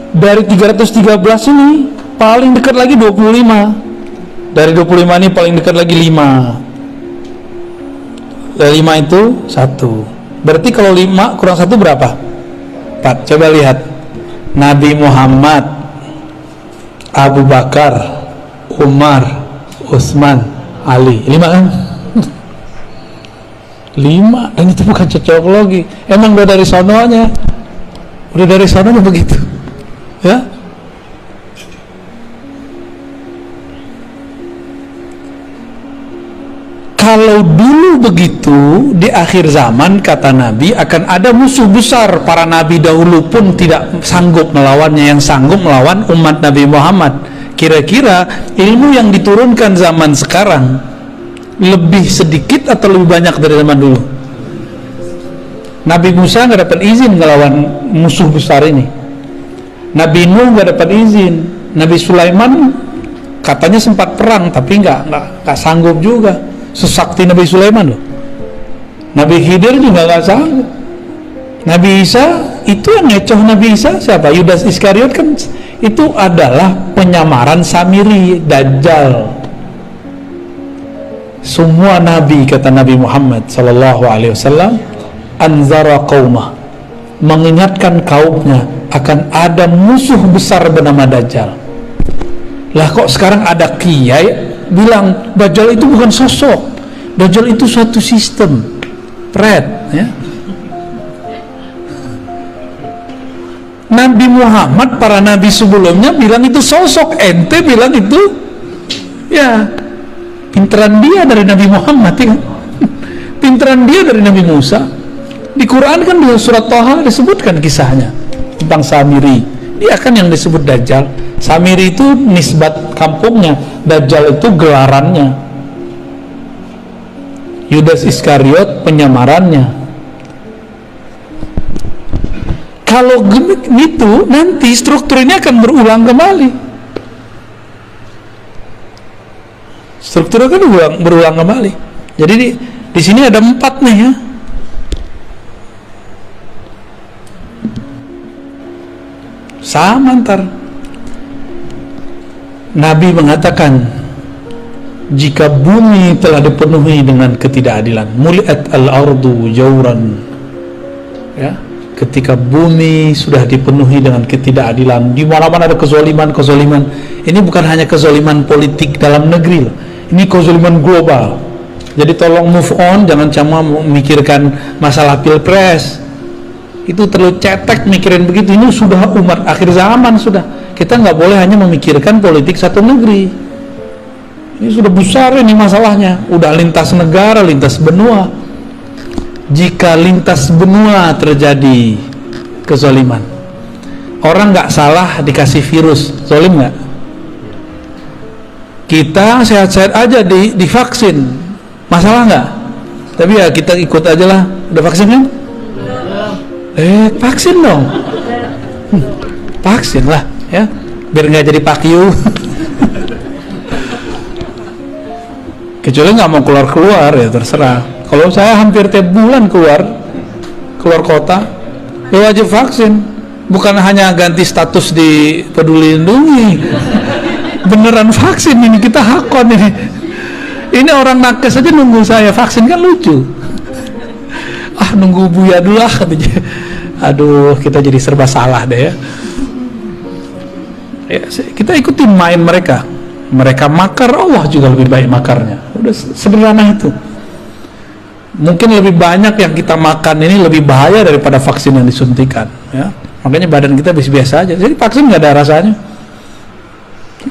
Dari 313 ini paling dekat lagi 25. Dari 25 ini paling dekat lagi 5. Dari 5 itu 1. Berarti kalau 5 kurang 1 berapa? 4. Coba lihat. Nabi Muhammad, Abu Bakar, Umar, Utsman, Ali. 5 kan? 5. Dan itu bukan cocok lagi. Emang udah dari sononya. Udah dari sononya begitu. Ya. Kalau dulu begitu, di akhir zaman kata Nabi akan ada musuh besar. Para nabi dahulu pun tidak sanggup melawannya, yang sanggup melawan umat Nabi Muhammad. Kira-kira ilmu yang diturunkan zaman sekarang lebih sedikit atau lebih banyak dari zaman dulu? Nabi Musa nggak dapat izin ngelawan musuh besar ini. Nabi Nuh nggak dapat izin. Nabi Sulaiman katanya sempat perang tapi nggak sanggup juga. Sesakti Nabi Sulaiman loh. Nabi Khidir juga nggak sanggup. Nabi Isa itu yang ngecoh Nabi Isa siapa? Yudas Iskariot kan itu adalah penyamaran Samiri, Dajjal. Semua nabi kata Nabi Muhammad sallallahu alaihi wasallam anzara qaumah, mengingatkan kaumnya akan ada musuh besar bernama Dajjal. Lah kok sekarang ada kiai bilang Dajjal itu bukan sosok, Dajjal itu suatu sistem threat ya. Nabi Muhammad, para nabi sebelumnya bilang itu sosok, ente bilang itu ya pinteran dia dari Nabi Muhammad ya kan? Pinteran dia dari Nabi Musa. Di Quran kan di surat Thaha disebutkan kisahnya tentang Samiri. Dia kan yang disebut Dajjal. Samiri itu nisbat kampungnya, Dajjal itu gelarannya, Yudas Iskariot penyamarannya. Kalau gitu nanti struktur ini akan berulang kembali. Struktur akan berulang kembali. Jadi di sini ada 4 nih ya. Sama ntar Nabi mengatakan jika bumi telah dipenuhi dengan ketidakadilan, muliat al-ardu jauran ya, ketika bumi sudah dipenuhi dengan ketidakadilan, di mana-mana ada kezaliman. Ini bukan hanya kezaliman politik dalam negeri loh. Ini kezaliman global. Jadi tolong move on, jangan cuma memikirkan masalah pilpres. Itu terlalu cetek mikirin begitu. Ini sudah umat akhir zaman sudah. Kita nggak boleh hanya memikirkan politik satu negeri. Ini sudah besar ini masalahnya. Udah lintas negara, lintas benua. Jika lintas benua terjadi kezaliman, orang nggak salah dikasih virus, zalim nggak? Kita sehat-sehat aja divaksin, masalah nggak? Tapi ya kita ikut aja lah. Udah vaksin kan? Vaksin dong. vaksin lah ya, biar nggak jadi pakyu. Kecuali nggak mau keluar ya terserah. Kalau saya hampir tiap bulan keluar kota, ya wajib vaksin. Bukan hanya ganti status di Peduli Lindungi, beneran vaksin ini, kita hakon ini. Ini orang nakes aja nunggu saya vaksin, kan lucu. Nunggu Buya dulu lah katanya. Aduh, kita jadi serba salah deh ya. Kita ikutin main mereka. Mereka makar, Allah juga lebih baik makarnya. Udah sederhana itu. Mungkin lebih banyak yang kita makan ini lebih bahaya daripada vaksin yang disuntikan ya. Makanya badan kita biasa aja. Jadi vaksin nggak ada rasanya,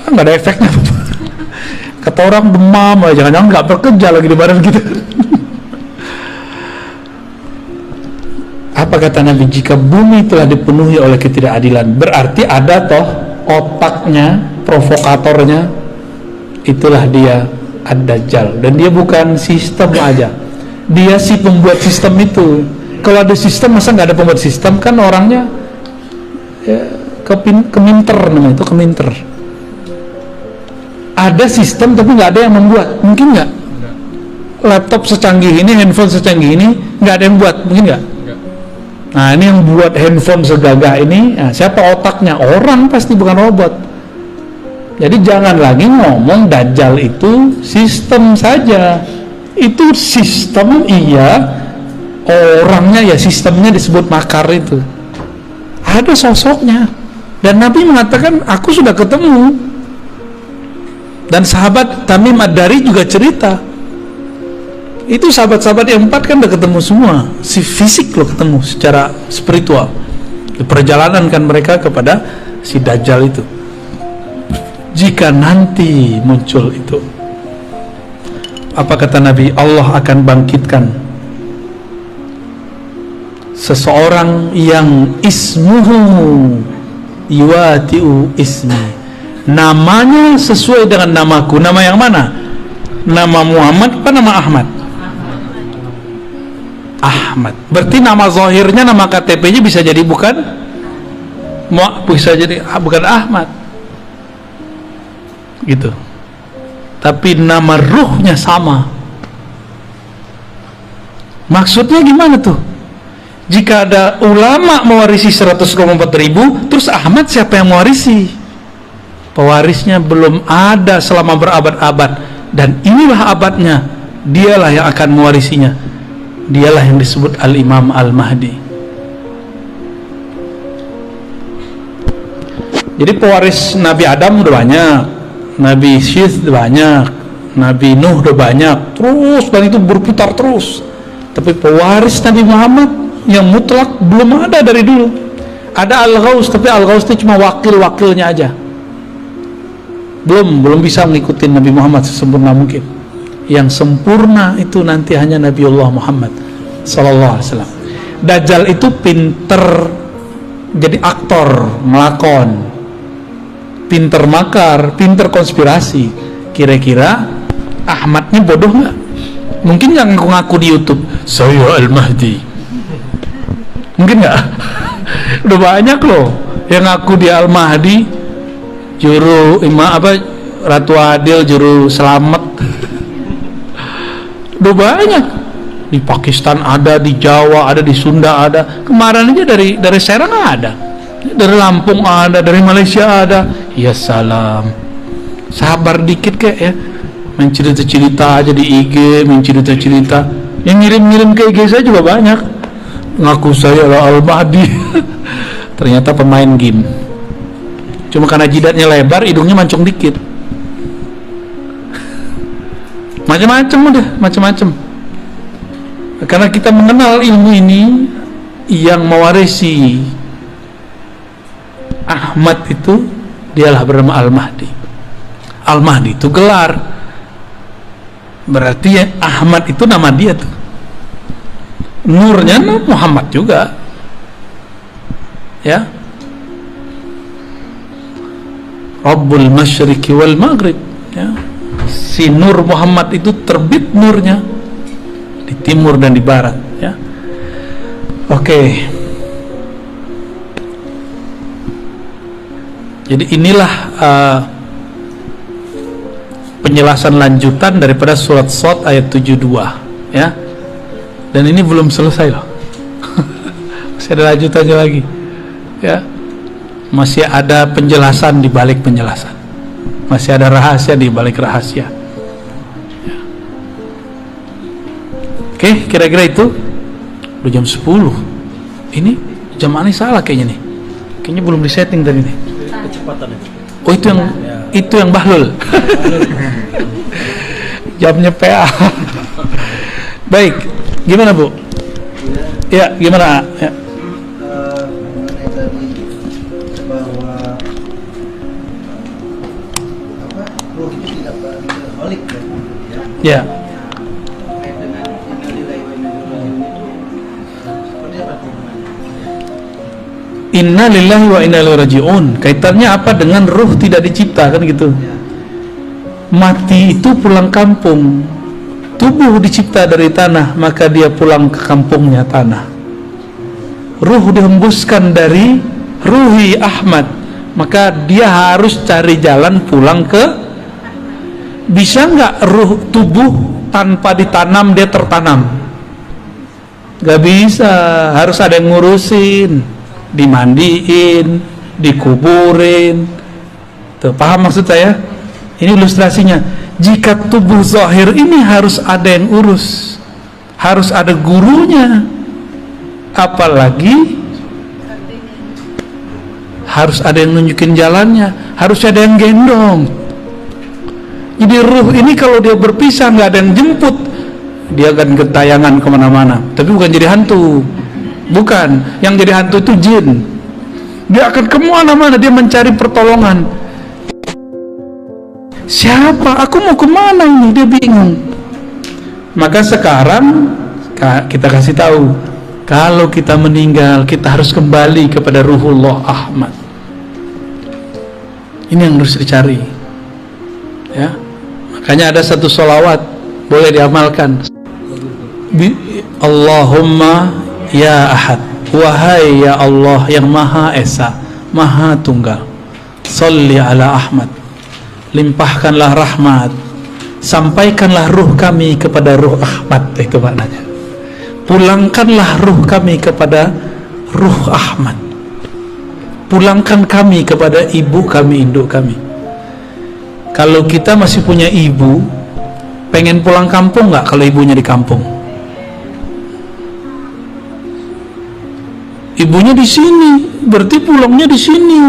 nggak ada efeknya. Kata orang demam, jangan-jangan nggak bekerja lagi di badan kita. Apa kata Nabi? Jika bumi telah dipenuhi oleh ketidakadilan, berarti ada toh otaknya, provokatornya, itulah dia Ad-Dajjal. Dan dia bukan sistem aja, dia si pembuat sistem itu. Kalau ada sistem, masa nggak ada pembuat sistem? Kan orangnya ya, keminter namanya itu, keminter. Ada sistem tapi nggak ada yang membuat. Mungkin nggak? Laptop secanggih ini, handphone secanggih ini, nggak ada yang buat, mungkin nggak? Nah, ini yang buat handphone segagah ini, nah, siapa otaknya? Orang pasti, bukan robot. Jadi jangan lagi ngomong Dajjal itu sistem saja. Itu sistem iya, orangnya ya sistemnya disebut makar itu. Ada sosoknya. Dan Nabi mengatakan, aku sudah ketemu. Dan sahabat Tamim Ad-Dari juga cerita. Itu sahabat-sahabat yang 4 kan udah ketemu semua. Si fisik lo ketemu secara spiritual. Di perjalanan kan mereka kepada si Dajjal itu. Jika nanti muncul itu, apa kata Nabi? Allah akan bangkitkan seseorang yang ismuhu yuwatiu ismi, namanya sesuai dengan namaku. Nama yang mana? Nama Muhammad apa nama Ahmad? Ahmad. Berarti nama zahirnya, nama KTP-nya bisa jadi bukan Ahmad gitu, tapi nama ruhnya sama. Maksudnya gimana tuh? Jika ada ulama mewarisi 124.000, terus Ahmad siapa yang mewarisi? Pewarisnya belum ada selama berabad-abad, dan inilah abadnya, dialah yang akan mewarisinya. Dialah yang disebut Al-Imam Al-Mahdi. Jadi pewaris Nabi Adam udah banyak, Nabi Syith udah banyak, Nabi Nuh udah banyak, terus, dan itu berputar terus. Tapi pewaris Nabi Muhammad yang mutlak belum ada dari dulu. Ada Al-Ghaus, tapi Al-Ghaus itu cuma wakil-wakilnya aja. Belum bisa mengikuti Nabi Muhammad sesempurna mungkin. Yang sempurna itu nanti hanya Nabiullah Muhammad sallallahu alaihi wasallam. Dajjal itu pinter jadi aktor, ngelakon, pinter makar, pinter konspirasi. Kira-kira Ahmadnya bodoh nggak? Mungkin yang ngaku di YouTube, saya Al-Mahdi. Mungkin nggak? Udah banyak loh yang ngaku di Al-Mahdi, juru Ratu Adil, juru selamat. Udah banyak. Di Pakistan ada, di Jawa ada, di Sunda ada. Kemarin aja dari Serang ada, dari Lampung ada, dari Malaysia ada. Ya salam, sabar dikit kek ya. Main cerita-cerita aja di IG, main cerita-cerita. Yang ngirim-ngirim ke IG saya juga banyak, ngaku saya Al-Mahdi. Ternyata pemain game. Cuma karena jidatnya lebar, hidungnya mancung dikit. Macam-macam udah, macam-macam. Karena kita mengenal ilmu ini, yang mewarisi Ahmad itu dialah bernama Al-Mahdi. Al-Mahdi itu gelar, berarti ya, Ahmad itu nama dia tuh. Nurnya Muhammad juga, ya. Rabbul Masyriqi wal Maghrib, ya. Si Nur Muhammad itu terbit nurnya di timur dan di barat, ya. Oke. Jadi inilah penjelasan lanjutan daripada surat Shad ayat 72 ya. Dan ini belum selesai loh. Masih ada lanjutannya lagi ya. Masih ada penjelasan di balik penjelasan. Masih ada rahasia di balik rahasia ya. Oke, kira-kira itu. Udah jam 10. Ini jam mana salah kayaknya nih. Kayaknya belum disetting tadi nih. Kecepatan itu. Oh, itu yang Bahlul. Jamnya PA. Baik, gimana Bu? Ya, gimana? Ya. Mengenai tadi bahwa ruh itu tidak balik ya. Ya. Terkait dengan innalillahi wa inna ilaihi raji'un itu seperti apa hubungannya? Inna lillahi wa inna ilaihi raji'un. Kaitannya apa dengan ruh tidak dicipta kan gitu? Mati itu pulang kampung. Tubuh dicipta dari tanah, maka dia pulang ke kampungnya tanah. Ruh dihembuskan dari ruhi Ahmad, maka dia harus cari jalan pulang ke. Bisa nggak ruh tubuh tanpa ditanam dia tertanam? Gak bisa, harus ada yang ngurusin, dimandiin, dikuburin. Tuh, paham maksud saya? Ini ilustrasinya. Jika tubuh zahir ini harus ada yang urus, harus ada gurunya, apalagi harus ada yang nunjukin jalannya, harus ada yang gendong. Jadi ruh ini kalau dia berpisah nggak ada yang jemput, dia akan gentayangan kemana-mana. Tapi bukan jadi hantu, bukan. Yang jadi hantu itu jin. Dia akan kemana-mana, dia mencari pertolongan. Siapa? Aku mau kemana ini? Dia bingung. Maka sekarang kita kasih tahu, kalau kita meninggal kita harus kembali kepada Ruhullah Ahmad. Ini yang harus dicari ya. Makanya ada satu sholawat boleh diamalkan. Allahumma ya Ahad, wahai ya Allah yang Maha Esa, Maha Tunggal, sholli ala Ahmad, limpahkanlah rahmat, sampaikanlah ruh kami kepada ruh Ahmad. Itu maknanya. Pulangkanlah ruh kami kepada ruh Ahmad. Pulangkan kami kepada ibu kami, induk kami. Kalau kita masih punya ibu, pengen pulang kampung nggak kalau ibunya di kampung? Ibunya di sini, berarti pulangnya di sini,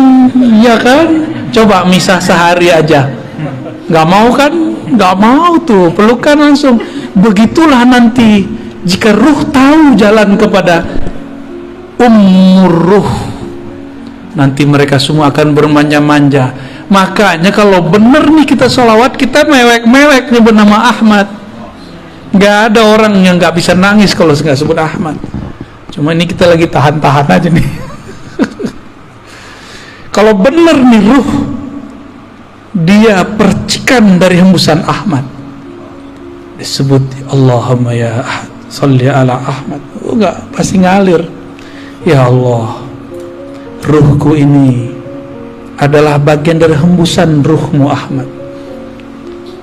ya kan? Coba misah sehari aja, nggak mau kan? Nggak mau tuh, pelukan langsung. Begitulah nanti jika ruh tahu jalan kepada umur ruh, nanti mereka semua akan bermanja-manja. Makanya kalau bener nih kita sholawat, kita mewek-mewek nyebut nama Ahmad. Nggak ada orang yang nggak bisa nangis kalau nggak sebut Ahmad. Cuma ini kita lagi tahan-tahan aja nih. Kalau bener nih ruh, dia percikan dari hembusan Ahmad, disebut Allahumma ya Ahad, sholli ala Ahmad. Oh, enggak, pasti ngalir. Ya Allah, ruhku ini adalah bagian dari hembusan ruhmu Ahmad.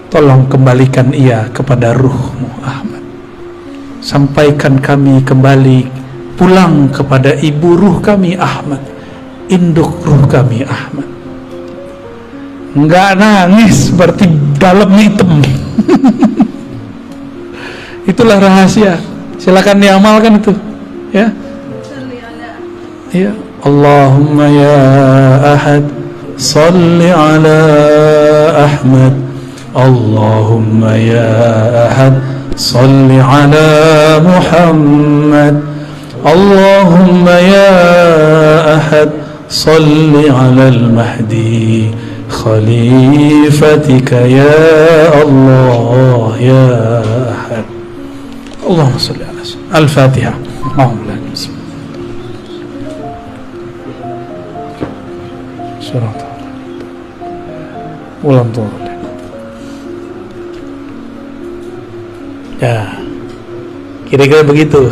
Tolong kembalikan ia kepada ruhmu Ahmad. Sampaikan kami kembali pulang kepada ibu ruh kami Ahmad, induk ruh kami Ahmad. Enggak nangis berarti dalamnya hitam. Itulah rahasia. Silakan diamalkan itu ya. Ya, Allahumma ya Ahad, salli ala Ahmad. Allahumma ya Ahad, salli ala Muhammad. Allahumma ya Ahad, salli ala al-Mahdi khalifatika ya Allah ya Ahad. Allahumma salli ala Al-Fatihah. Surat ulang turun. Ya, kira-kira begitu.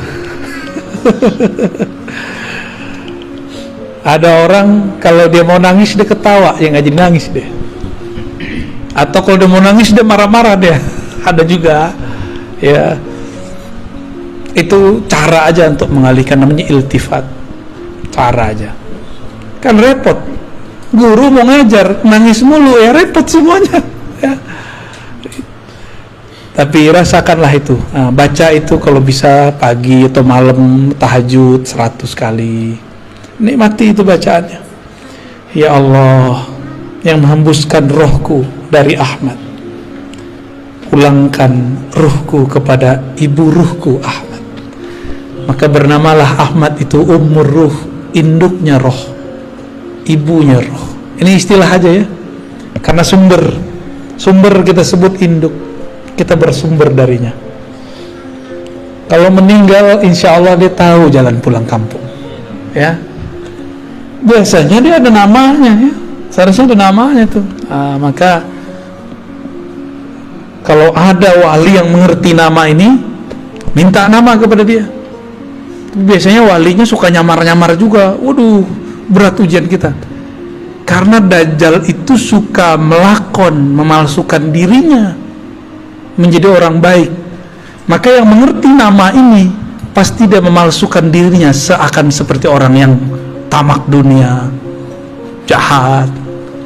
Ada orang kalau dia mau nangis dia ketawa, ya nggak jadi nangis deh. Atau kalau dia mau nangis dia marah-marah dia. Ada juga, ya. Itu cara aja untuk mengalihkan, namanya iltifat. Cara aja. Kan repot. Guru mau ngajar nangis mulu, ya repot semuanya. Ya. Tapi rasakanlah itu. Nah, baca itu kalau bisa pagi atau malam tahajud 100 kali. Nikmati itu bacaannya. Ya Allah yang menghembuskan rohku dari Ahmad, pulangkan ruhku kepada ibu ruhku Ahmad. Maka bernamalah Ahmad itu ummur ruh, induknya roh, ibunya roh. Ini istilah aja ya, karena sumber kita sebut induk, kita bersumber darinya. Kalau meninggal insya Allah dia tahu jalan pulang kampung, ya. Biasanya dia ada namanya, ya. Seharusnya ada namanya tuh. Maka kalau ada wali yang mengerti nama ini, minta nama kepada dia. Biasanya walinya suka nyamar-nyamar juga. Waduh, berat ujian kita. Karena Dajjal itu suka melakon, memalsukan dirinya menjadi orang baik. Maka yang mengerti nama ini pasti dia memalsukan dirinya seakan seperti orang yang tamak dunia, jahat,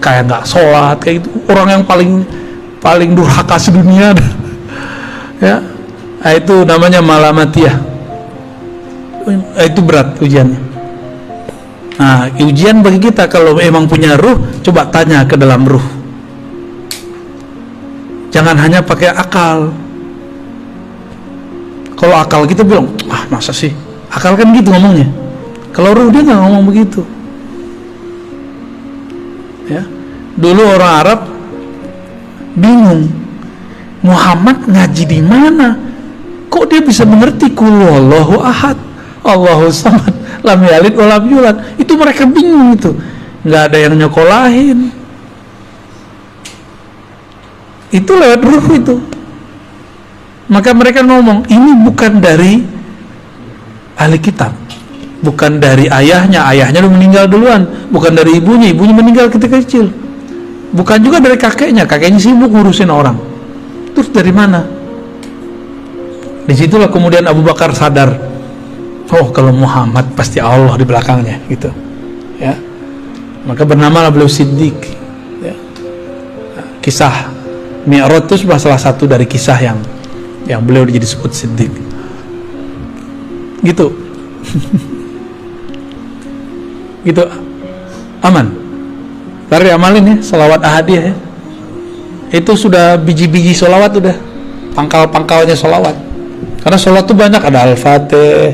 kayak nggak sholat, kayak itu orang yang paling durhaka sedunia. Ya, itu namanya malamatiyah. Itu berat ujiannya. Nah, ujian bagi kita kalau emang punya ruh, coba tanya ke dalam ruh. Jangan hanya pakai akal. Kalau akal kita bilang, masa sih? Akal kan gitu ngomongnya. Kalau ruh dia nggak ngomong begitu. Ya, dulu orang Arab bingung, Muhammad ngaji di mana? Kok dia bisa mengerti qul huwallahu ahad, Allahu samad, lam yalid wa lam yulad? Itu mereka bingung itu. Nggak ada yang nyekolahin. Itu lewat ruh itu. Maka mereka ngomong, ini bukan dari ahli kitab, bukan dari ayahnya udah meninggal duluan, bukan dari ibunya meninggal ketika kecil, bukan juga dari kakeknya sibuk ngurusin orang. Terus dari mana? Disitulah kemudian Abu Bakar sadar, oh kalau Muhammad pasti Allah di belakangnya gitu, ya. Maka bernamalah beliau Siddiq, ya. Kisah Mi'raj itu salah satu dari kisah yang beliau jadi disebut Siddiq gitu. Gitu, aman. Tarik amalin ya, salawat ahadiyah ya. Itu sudah biji-biji salawat, udah pangkal-pangkalnya salawat. Karena salawat itu banyak, ada Al-Fatih,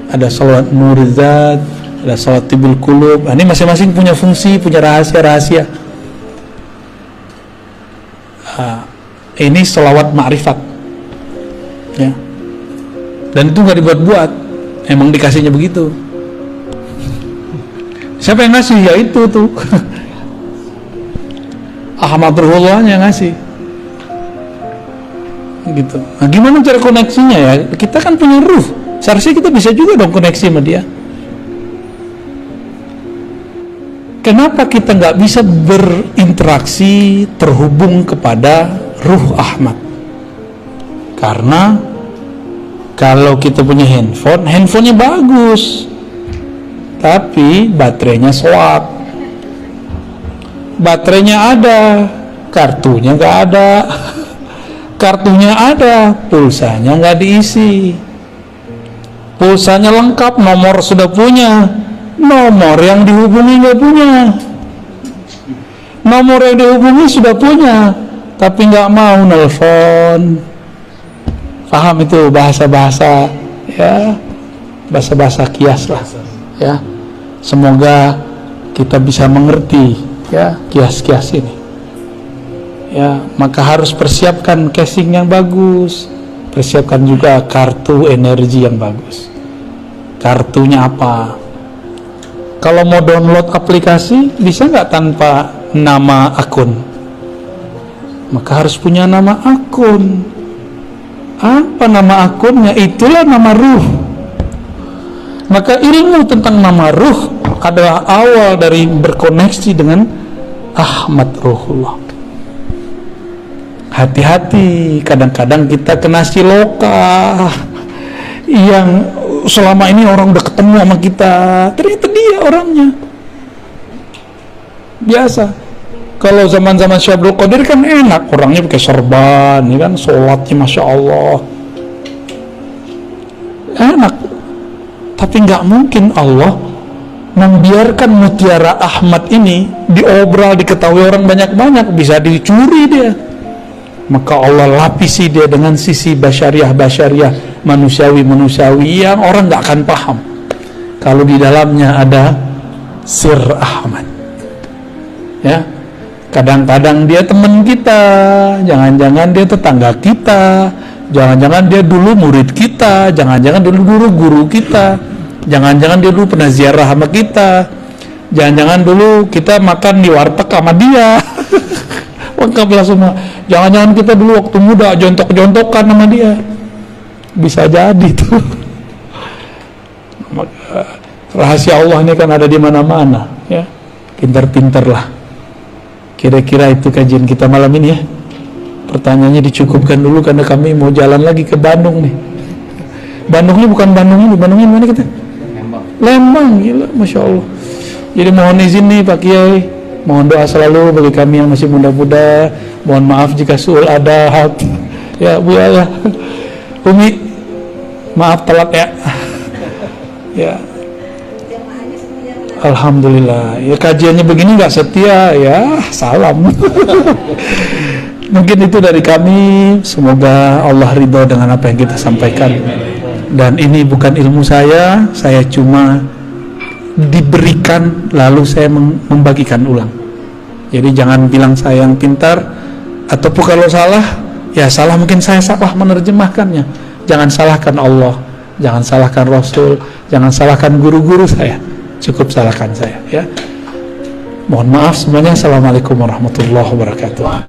ada salawat Nurizat, ada salawat Tibul Qulub. Ini masing-masing punya fungsi, punya rahasia-rahasia. Ini salawat ma'rifat, ya. Dan itu nggak dibuat-buat, emang dikasihnya begitu. Siapa yang ngasih? Ya itu tuh Ahmad Ruhullah yang ngasih gitu. Nah, gimana cara koneksinya ya? Kita kan punya ruh, seharusnya kita bisa juga dong koneksi sama dia. Kenapa kita nggak bisa berinteraksi, terhubung kepada ruh Ahmad? Karena kalau kita punya handphonenya bagus, tapi baterainya swap. Baterainya ada, kartunya nggak ada. Kartunya ada, pulsanya nggak diisi. Pulsanya lengkap, nomor sudah punya, nomor yang dihubungi nggak punya. Nomor yang dihubungi sudah punya, tapi nggak mau nelpon. Paham itu bahasa-bahasa, ya, bahasa-bahasa kias lah, ya. Semoga kita bisa mengerti, ya, kias-kias ini. Ya, maka harus persiapkan casing yang bagus, persiapkan juga kartu energi yang bagus. Kartunya apa? Kalau mau download aplikasi, bisa nggak tanpa nama akun? Maka harus punya nama akun. Apa nama akunnya? Itulah nama ruh. Maka ilmu tentang nama ruh adalah awal dari berkoneksi dengan Ahmad Ruhullah. Hati-hati, kadang-kadang kita kena siloka yang selama ini orang udah ketemu sama kita, ternyata dia orangnya. Biasa. Kalau zaman-zaman Syekh Abdul Qadir kan enak, orangnya pakai serban, ya kan, sholatnya Masya Allah, enak. Tapi nggak mungkin Allah membiarkan mutiara Ahmad ini diobral, diketahui orang banyak-banyak, bisa dicuri dia. Maka Allah lapisi dia dengan sisi basyariah manusiawi yang orang nggak akan paham kalau di dalamnya ada sir Ahmad. Ya, kadang-kadang dia teman kita, jangan-jangan dia tetangga kita, jangan-jangan dia dulu murid kita, jangan-jangan dulu guru kita, jangan-jangan dia dulu pernah ziarah sama kita, jangan-jangan dulu kita makan di warteg sama dia. Lengkaplah semua. Jangan-jangan kita dulu waktu muda jontok-jontokan sama dia, bisa jadi tuh. Rahasia Allah ini kan ada di mana-mana, ya. Pintar-pintarlah. Kira-kira itu kajian kita malam ini ya. Pertanyaannya dicukupkan dulu karena kami mau jalan lagi ke Bandung nih. Bandungnya bukan Bandung ini, Bandungnya mana kita? Lembang, gila, Masya Allah. Jadi mohon izin nih Pak Kiai, mohon doa selalu bagi kami yang masih muda-muda. Mohon maaf jika suul adab. Ya Bu ya. Umi, maaf telat ya. Ya. Alhamdulillah. Ya kajiannya begini nggak setia ya, salam. Mungkin itu dari kami. Semoga Allah ridho dengan apa yang kita sampaikan. Dan ini bukan ilmu saya cuma diberikan lalu saya membagikan ulang. Jadi jangan bilang saya yang pintar, ataupun kalau salah, ya salah mungkin saya salah menerjemahkannya. Jangan salahkan Allah, jangan salahkan Rasul, jangan salahkan guru-guru saya. Cukup salahkan saya, ya. Mohon maaf semuanya. Assalamualaikum warahmatullahi wabarakatuh.